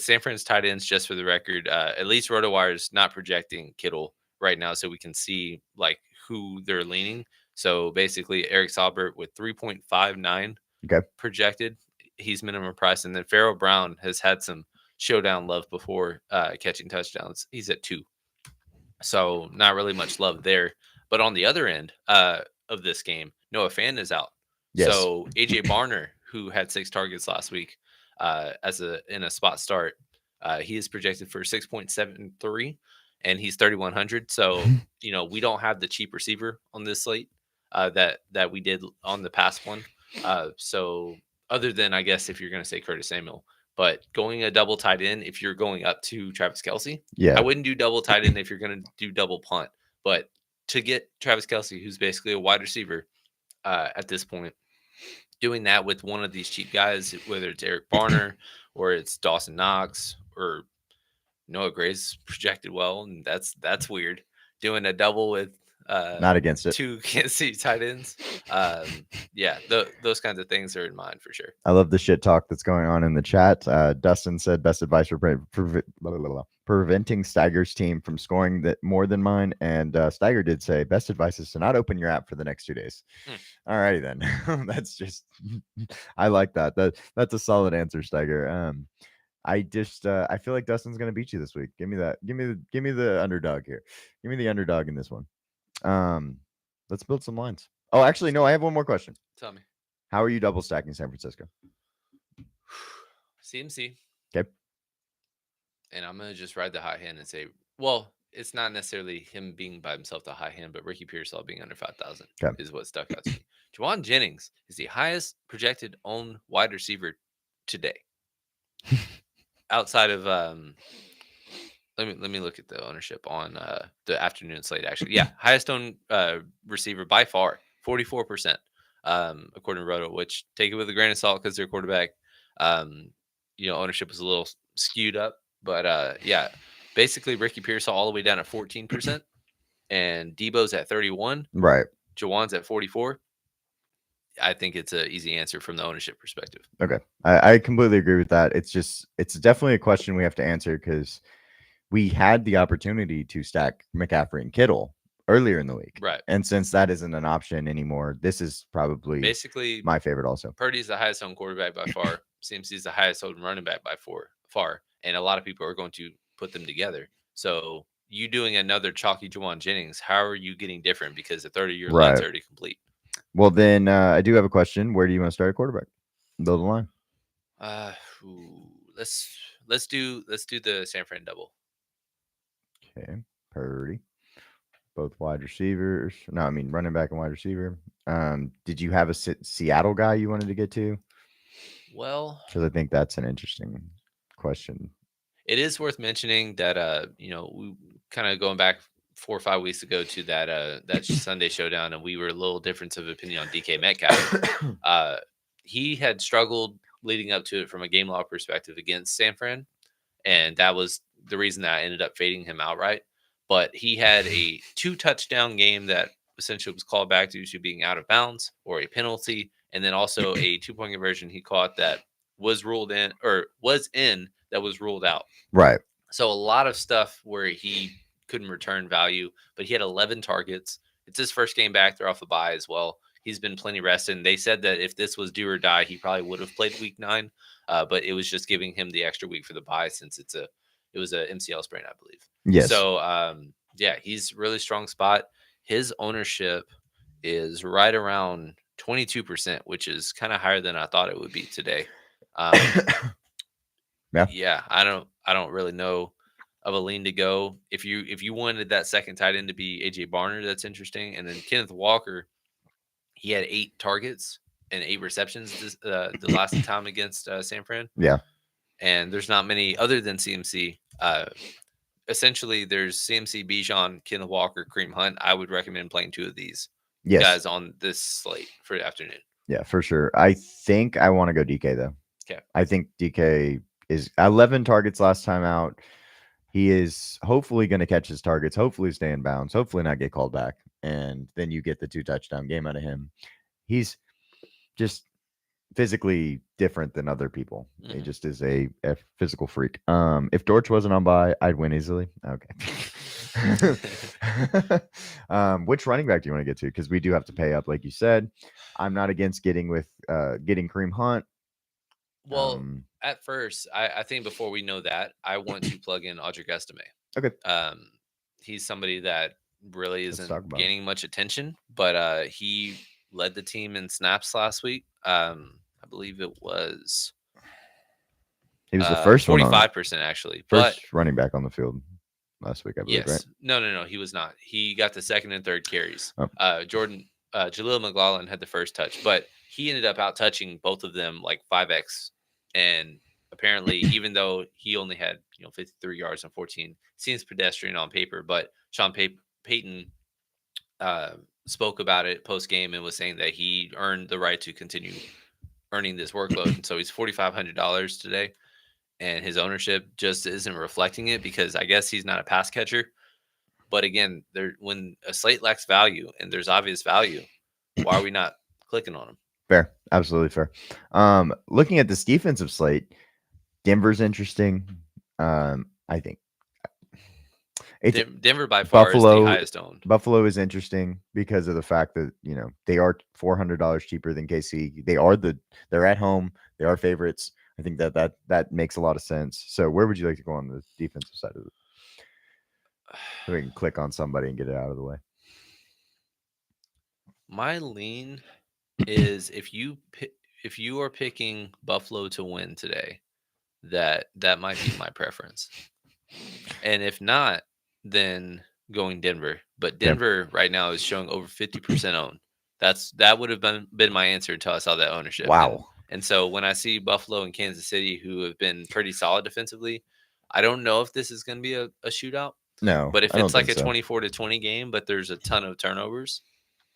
San Fran's tight ends, just for the record, at least RotoWire is not projecting Kittle right now, so we can see like who they're leaning. So basically, Eric Saubert with 3.59 projected, he's minimum price, and then Pharaoh Brown has had some showdown love before catching touchdowns. He's at 2. So not really much love there. But on the other end of this game, Noah Fan is out. Yes. So AJ Barner, who had 6 targets last week, in a spot start, he is projected for 6.73, and he's 3,100. So we don't have the cheap receiver on this slate that we did on the past one. So other than I guess if you're going to say Curtis Samuel, but going a double tight end if you're going up to Travis Kelsey, I Yeah. wouldn't do double tight end if you're going to do double punt. But to get Travis Kelsey, who's basically a wide receiver at this point, doing that with one of these cheap guys, whether it's Eric Barner or it's Dawson Knox or Noah Gray's projected well, and that's weird. Doing a double with Not against it. 2 Kansas City tight ends, yeah, those kinds of things are in mind for sure. I love the shit talk that's going on in the chat. Dustin said best advice for preventing Steiger's team from scoring that more than mine. And Steiger did say best advice is to not open your app for the next 2 days. All righty then. That's just I like that. That's a solid answer, Steiger. I just I feel like Dustin's gonna beat you this week. Give me that. Give me the underdog here. Give me the underdog in this one. Let's build some lines. Oh, actually, no, I have one more question. Tell me. How are you double stacking San Francisco? CMC. Okay. And I'm gonna just ride the hot hand and say, well, it's not necessarily him being by himself the high hand, but Ricky Pearsall being under 5,000 Okay. is what stuck out to me. Juwan Jennings is the highest projected owned wide receiver today, outside of let me look at the ownership on the afternoon slate. Actually, yeah, highest owned receiver by far, 44%, according to Roto. Which take it with a grain of salt because their quarterback, ownership was a little skewed up, but yeah, basically Ricky Pearsall all the way down at 14%, and Debo's at 31, Right. Jawan's at 44. I think it's an easy answer from the ownership perspective. Okay. I completely agree with that. It's definitely a question we have to answer because we had the opportunity to stack McCaffrey and Kittle earlier in the week. Right. And since that isn't an option anymore, this is probably basically my favorite also. Purdy's the highest owned quarterback by far. CMC's the highest owned running back by far. And a lot of people are going to put them together. So you doing another chalky Juwan Jennings, how are you getting different? Because the 30-year line's already complete. Well, then I do have a question. Where do you want to start a quarterback? Build a line. Let's do the San Fran double. Okay. Purdy. Both wide receivers. No, I mean running back and wide receiver. Did you have a Seattle guy you wanted to get to? Well, because I think that's an interesting question. It is worth mentioning that we kind of going back 4 or 5 weeks ago to that Sunday showdown, and we were a little difference of opinion on DK Metcalf. He had struggled leading up to it from a game log perspective against San Fran, and that was the reason that I ended up fading him outright. But he had a 2-touchdown game that essentially was called back due to being out of bounds or a penalty, and then also a 2-point conversion he caught that was ruled in or was in that was ruled out. Right. So a lot of stuff where he couldn't return value, but he had 11 targets. It's his first game back. They're off a bye as well. He's been plenty rested. And they said that if this was do or die, he probably would have played week 9. But it was just giving him the extra week for the bye since it was a MCL sprain, I believe. Yes. So yeah, he's really strong spot. His ownership is right around 22%, which is kind of higher than I thought it would be today. Yeah, I don't really know of a lean to go. If you wanted that second tight end to be AJ Barner, that's interesting. And then Kenneth Walker, he had 8 targets and 8 receptions the last time against San Fran. Yeah. And there's not many other than CMC. Essentially, there's CMC, Bijan, Kenneth Walker, Kareem Hunt. I would recommend playing 2 of these guys on this slate for the afternoon. Yeah, for sure. I think I want to go DK though. Okay. I think DK is 11 targets last time out. He is hopefully going to catch his targets, hopefully stay in bounds, hopefully not get called back. And then you get the 2-touchdown game out of him. He's just physically different than other people. Mm-hmm. He just is a physical freak. If Dortch wasn't on bye, I'd win easily. Okay. Which running back do you want to get to? Because we do have to pay up, like you said. I'm not against getting Kareem Hunt. Well, at first, I think before we know that, I want to plug in Audric Estime. Okay. he's somebody that really Let's talk isn't about it. gaining much attention, but he led the team in snaps last week. I believe it was He was the first one on 45% actually. But first running back on the field last week, I believe, right? yes, no, he was not. He got the second and third carries. Oh. Jaleel McLaughlin had the first touch, but he ended up out touching both of them like 5x. And apparently, even though he only had 53 yards and 14, seems pedestrian on paper, but Sean Payton spoke about it post game and was saying that he earned the right to continue earning this workload, and so he's $4,500 today, and his ownership just isn't reflecting it because I guess he's not a pass catcher. But again, when a slate lacks value and there's obvious value, why are we not clicking on him? Fair, absolutely fair. Looking at this defensive slate, Denver's interesting. I think Denver by far Buffalo, is the highest owned. Buffalo is interesting because of the fact that they are $400 cheaper than KC. They're at home. They are favorites. I think that makes a lot of sense. So where would you like to go on the defensive side of it? So we can click on somebody and get it out of the way. My lean is if you are picking Buffalo to win today, that might be my preference. And if not, then going Denver. But Denver right now is showing over 50% owned. That would have been my answer until I saw that ownership. Wow. And so when I see Buffalo and Kansas City, who have been pretty solid defensively, I don't know if this is going to be a shootout. No. But if I it's don't like a think so. 24-20 game, but there's a ton of turnovers,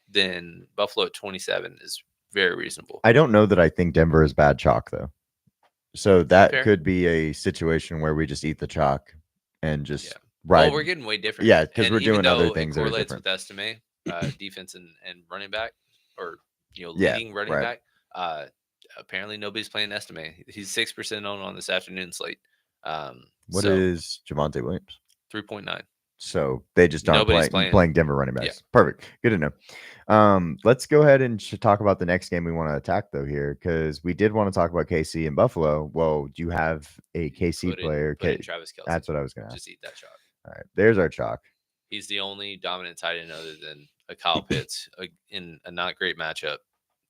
then Buffalo at 27 is very reasonable. I don't know that I think Denver is bad chalk, though. So that Fair. could be a situation where we just eat the chalk and just Well, ride. we're getting way different. Yeah, because And we're even doing other though things it that are correlates different. with Estime, defense and running back, or leading running right. back. Apparently nobody's playing Estime. He's 6% owned on this afternoon slate. What so is Javonte Williams? 3.9. So they just aren't Nobody's playing Denver running backs. Yeah. Perfect. Good to know. Let's go ahead and talk about the next game we want to attack, though, here, because we did want to talk about KC and Buffalo. Well, do you have a KC player? Put in Travis Kelce. That's what I was going to ask. Just eat that chalk. All right. There's our chalk. He's the only dominant tight end other than a Kyle Pitts in a not great matchup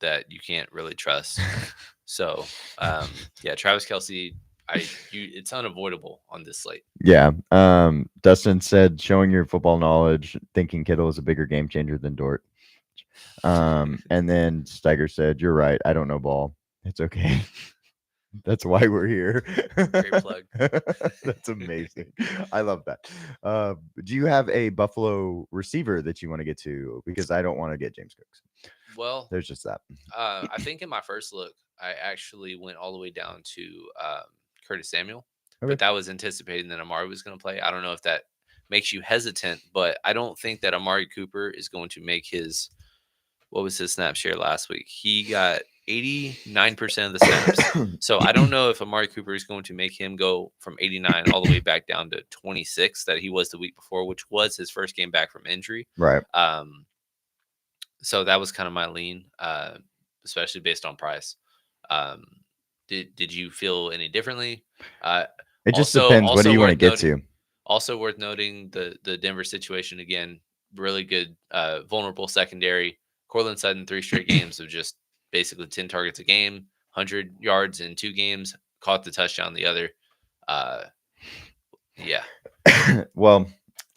that you can't really trust. So, Travis Kelce, it's unavoidable on this slate. Yeah. Dustin said, showing your football knowledge, thinking Kittle is a bigger game changer than Dort. And then Steiger said, you're right. I don't know ball. It's okay. That's why we're here. Great plug. That's amazing. I love that. Do you have a Buffalo receiver that you want to get to? Because I don't want to get James Cooks. Well, there's just that. I think in my first look, I actually went all the way down to Curtis Samuel, but that was anticipating that Amari was going to play. I don't know if that makes you hesitant, but I don't think that Amari Cooper is going to make what was his snap share last week? He got 89% of the snaps. So I don't know if Amari Cooper is going to make him go from 89 all the way back down to 26 that he was the week before, which was his first game back from injury. Right. So that was kind of my lean, especially based on price. Did you feel any differently? It just depends. What do you want to get to? Also worth noting the Denver situation again. Really good, vulnerable secondary. Cortland Sutton 3 straight games of just basically 10 targets a game, 100 yards in 2 games, caught the touchdown the other. Well,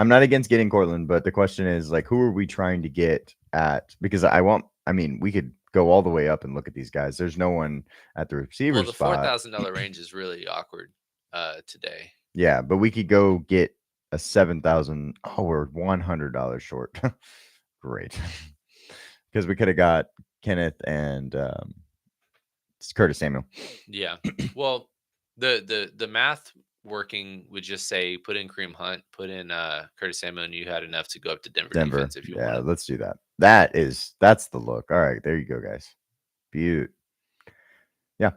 I'm not against getting Cortland, but the question is, like, who are we trying to get at? Because we could go all the way up and look at these guys. There's no one at the receiver spot. Well, the $4,000 range is really awkward today. Yeah, but we could go get a $7,000. Oh, we're $100 short. Great. Because we could have got Kenneth and Curtis Samuel. Yeah. Well, the math working would just say put in Kareem Hunt, put in Curtis Samuel, and you had enough to go up to Denver defense if you want. Yeah, let's do that. That's the look. All right, there you go, guys. Beaut. Yeah.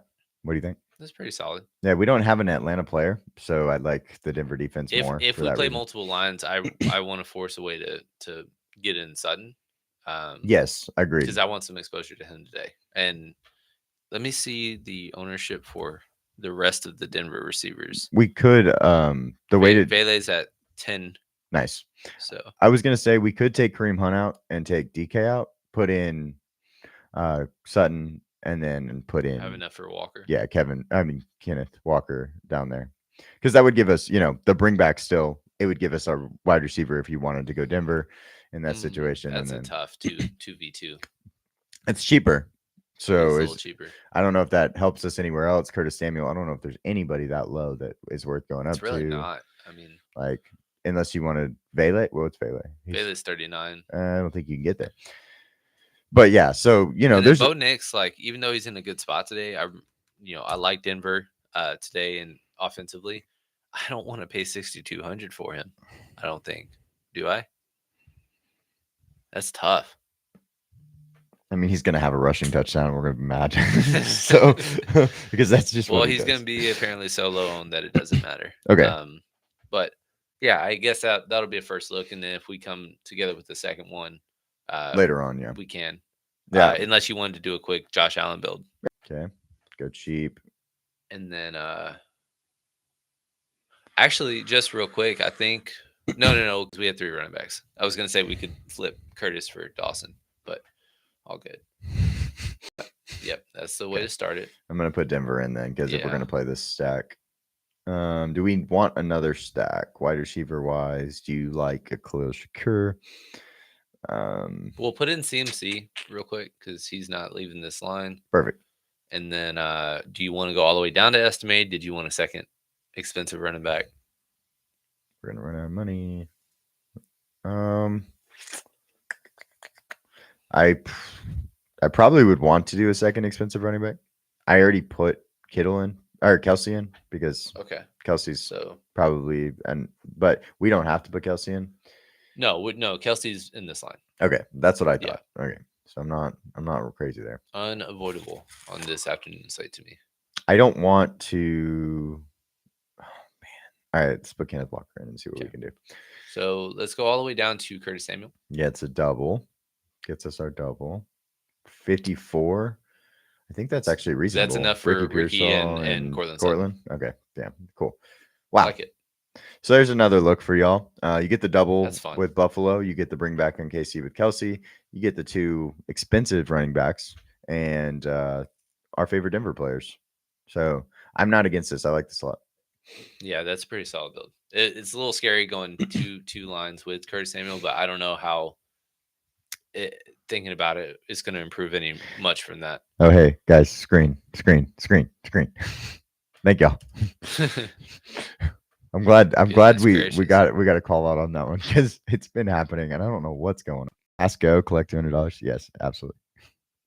What do you think? That's pretty solid. Yeah, we don't have an Atlanta player, so I like the Denver defense more. If we play multiple lines, I want to force a way to get in Sutton. Yes, agreed. Because I want some exposure to him today. And let me see the ownership for the rest of the Denver receivers. We could Vele's at 10 Nice. So I was gonna say we could take Kareem Hunt out and take DK out, put in Sutton, and then put in have enough for Walker. yeah, Kenneth Walker down there. Because that would give us, the bring back still. It would give us our wide receiver if you wanted to go Denver in that situation. That's and a then tough 2v2. it's cheaper. It's So a little cheaper. I don't know if that helps us anywhere else. Curtis Samuel, I don't know if there's anybody that low that is worth going up It's really to. not. I mean, Like, unless you wanted Vele. Well, it's Vele. Bailey's 39. I don't think you can get there. But yeah, so And there's Bo Nix, like, even though he's in a good spot today, I like Denver today and offensively. I don't want to pay 6,200 for him. I don't think. Do I? That's tough. I mean, he's going to have a rushing touchdown. And we're going to be mad. So, because that's just well, what he's going to be apparently so low owned that it doesn't matter. Okay. But yeah, I guess that'll be a first look, and then if we come together with the second one later on, yeah, we can. Yeah, unless you wanted to do a quick Josh Allen build. Okay, go cheap, and then actually, just real quick, I think no, because we had 3 running backs. I was going to say we could flip Curtis for Dawson, but all good. Yep, that's the way to start it. I'm going to put Denver in then because if we're going to play this stack, do we want another stack wide receiver wise? Do you like a Khalil Shakur? We'll put in CMC real quick because he's not leaving this line. Perfect. And then, do you want to go all the way down to estimate? Did you want a second expensive running back? We're gonna run out of money. I probably would want to do a second expensive running back. I already put Kittle in or Kelsey in because Kelsey's probably but we don't have to put Kelsey in. No, Kelsey's in this line. Okay, that's what I thought. Yeah. Okay, so I'm not crazy there. Unavoidable on this afternoon slate to me. I don't want to. Oh man! All right, let's put Kenneth Walker in and see what we can do. So let's go all the way down to Curtis Samuel. Yeah, it's a double. Gets us our double. 54. I think that's actually reasonable. That's enough for Ricky and Cortland. Okay, damn, cool. Wow. I like it. So there's another look for y'all. You get the double with Buffalo. You get the bring back on KC with Kelsey. You get the 2 expensive running backs and our favorite Denver players. So I'm not against this. I like this a lot. Yeah, that's a pretty solid build. It's a little scary going two lines with Curtis Samuel, but I don't know how thinking about it is going to improve any much from that. Oh, hey, guys, screen. Thank y'all. I'm glad we got a call out on that one because it's been happening and I don't know what's going on. Ask go, collect $200. Yes, absolutely.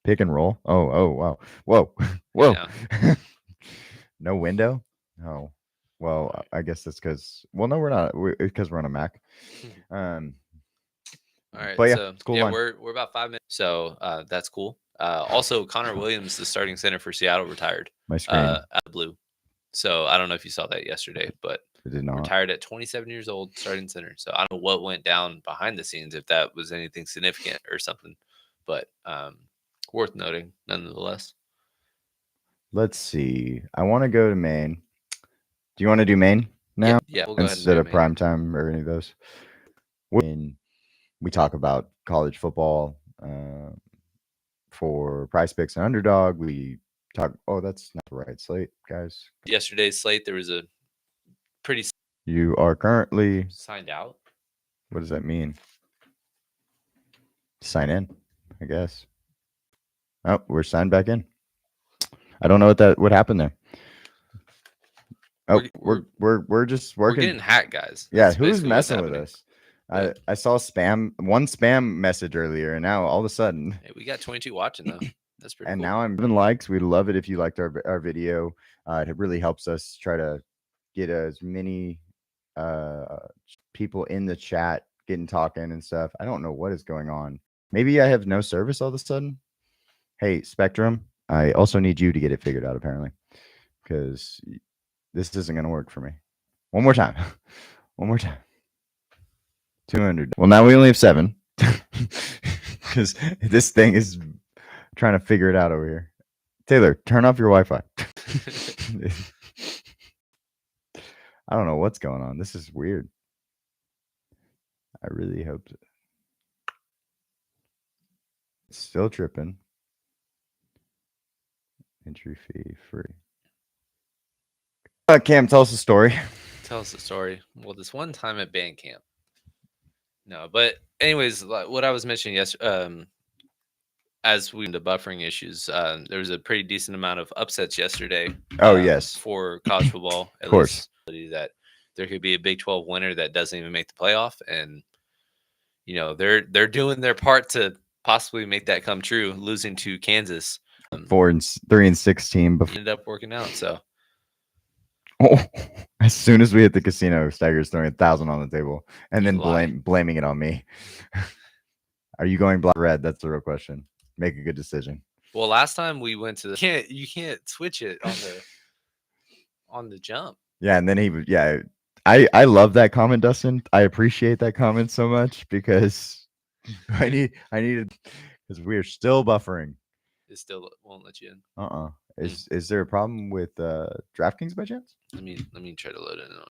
Pick and roll. Oh, wow. Whoa. No window? Oh. Well, I guess that's because no, we're not. Because we're on a Mac. All right. But yeah, so it's cool. Yeah, we're about 5 minutes. So that's cool. Also, Connor Williams, the starting center for Seattle, retired. My screen. Out of blue. So I don't know if you saw that yesterday, but it did not. Retired at 27 years old, starting center. So I don't know what went down behind the scenes, if that was anything significant or something, but worth noting nonetheless. Let's see. I want to go to Maine. Do you want to do Maine now? Yeah, we'll go instead of prime time or any of those. When we talk about college football for Prize Picks and Underdog, we talk. Oh, that's not the right slate, guys. Yesterday's slate, there was a pretty. You are currently signed out. What does that mean? Sign in, I guess. Oh, we're signed back in. I don't know what happened there. Oh, we're just working. We're getting hacked, guys. Yeah, who's messing with us? I saw one spam message earlier, and now all of a sudden, hey, we got 22 watching though. That's pretty. And cool. now I'm 7 likes. We'd love it if you liked our video. It really helps us try to get as many people in the chat getting talking and stuff. I don't know what is going on. Maybe I have no service all of a sudden. Hey, Spectrum, I also need you to get it figured out apparently, because this isn't going to work for me. One more time. 200. Well, now we only have 7 because this thing is trying to figure it out over here. Taylor, turn off your Wi-Fi. I don't know what's going on. This is weird. I really hope so. It's still tripping. Entry fee free. Cam, tell us a story. Tell us a story. Well, this one time at band camp. No, but anyways, what I was mentioning yesterday, as we into buffering issues, there was a pretty decent amount of upsets yesterday. Oh, yes. For college football, Of course. That there could be a Big 12 winner that doesn't even make the playoff, and they're doing their part to possibly make that come true, losing to Kansas. 3-6 team. Ended up working out. So as soon as we hit the casino, Steiger's throwing 1,000 on the table and then Lie. blaming it on me. Are you going black or red? That's the real question. Make a good decision. Well, last time we went to you can't switch it on the jump. Yeah, and then I love that comment, Dustin. I appreciate that comment so much because I needed because we're still buffering. It still won't let you in. Is there a problem with DraftKings by chance? Let me try to load it in.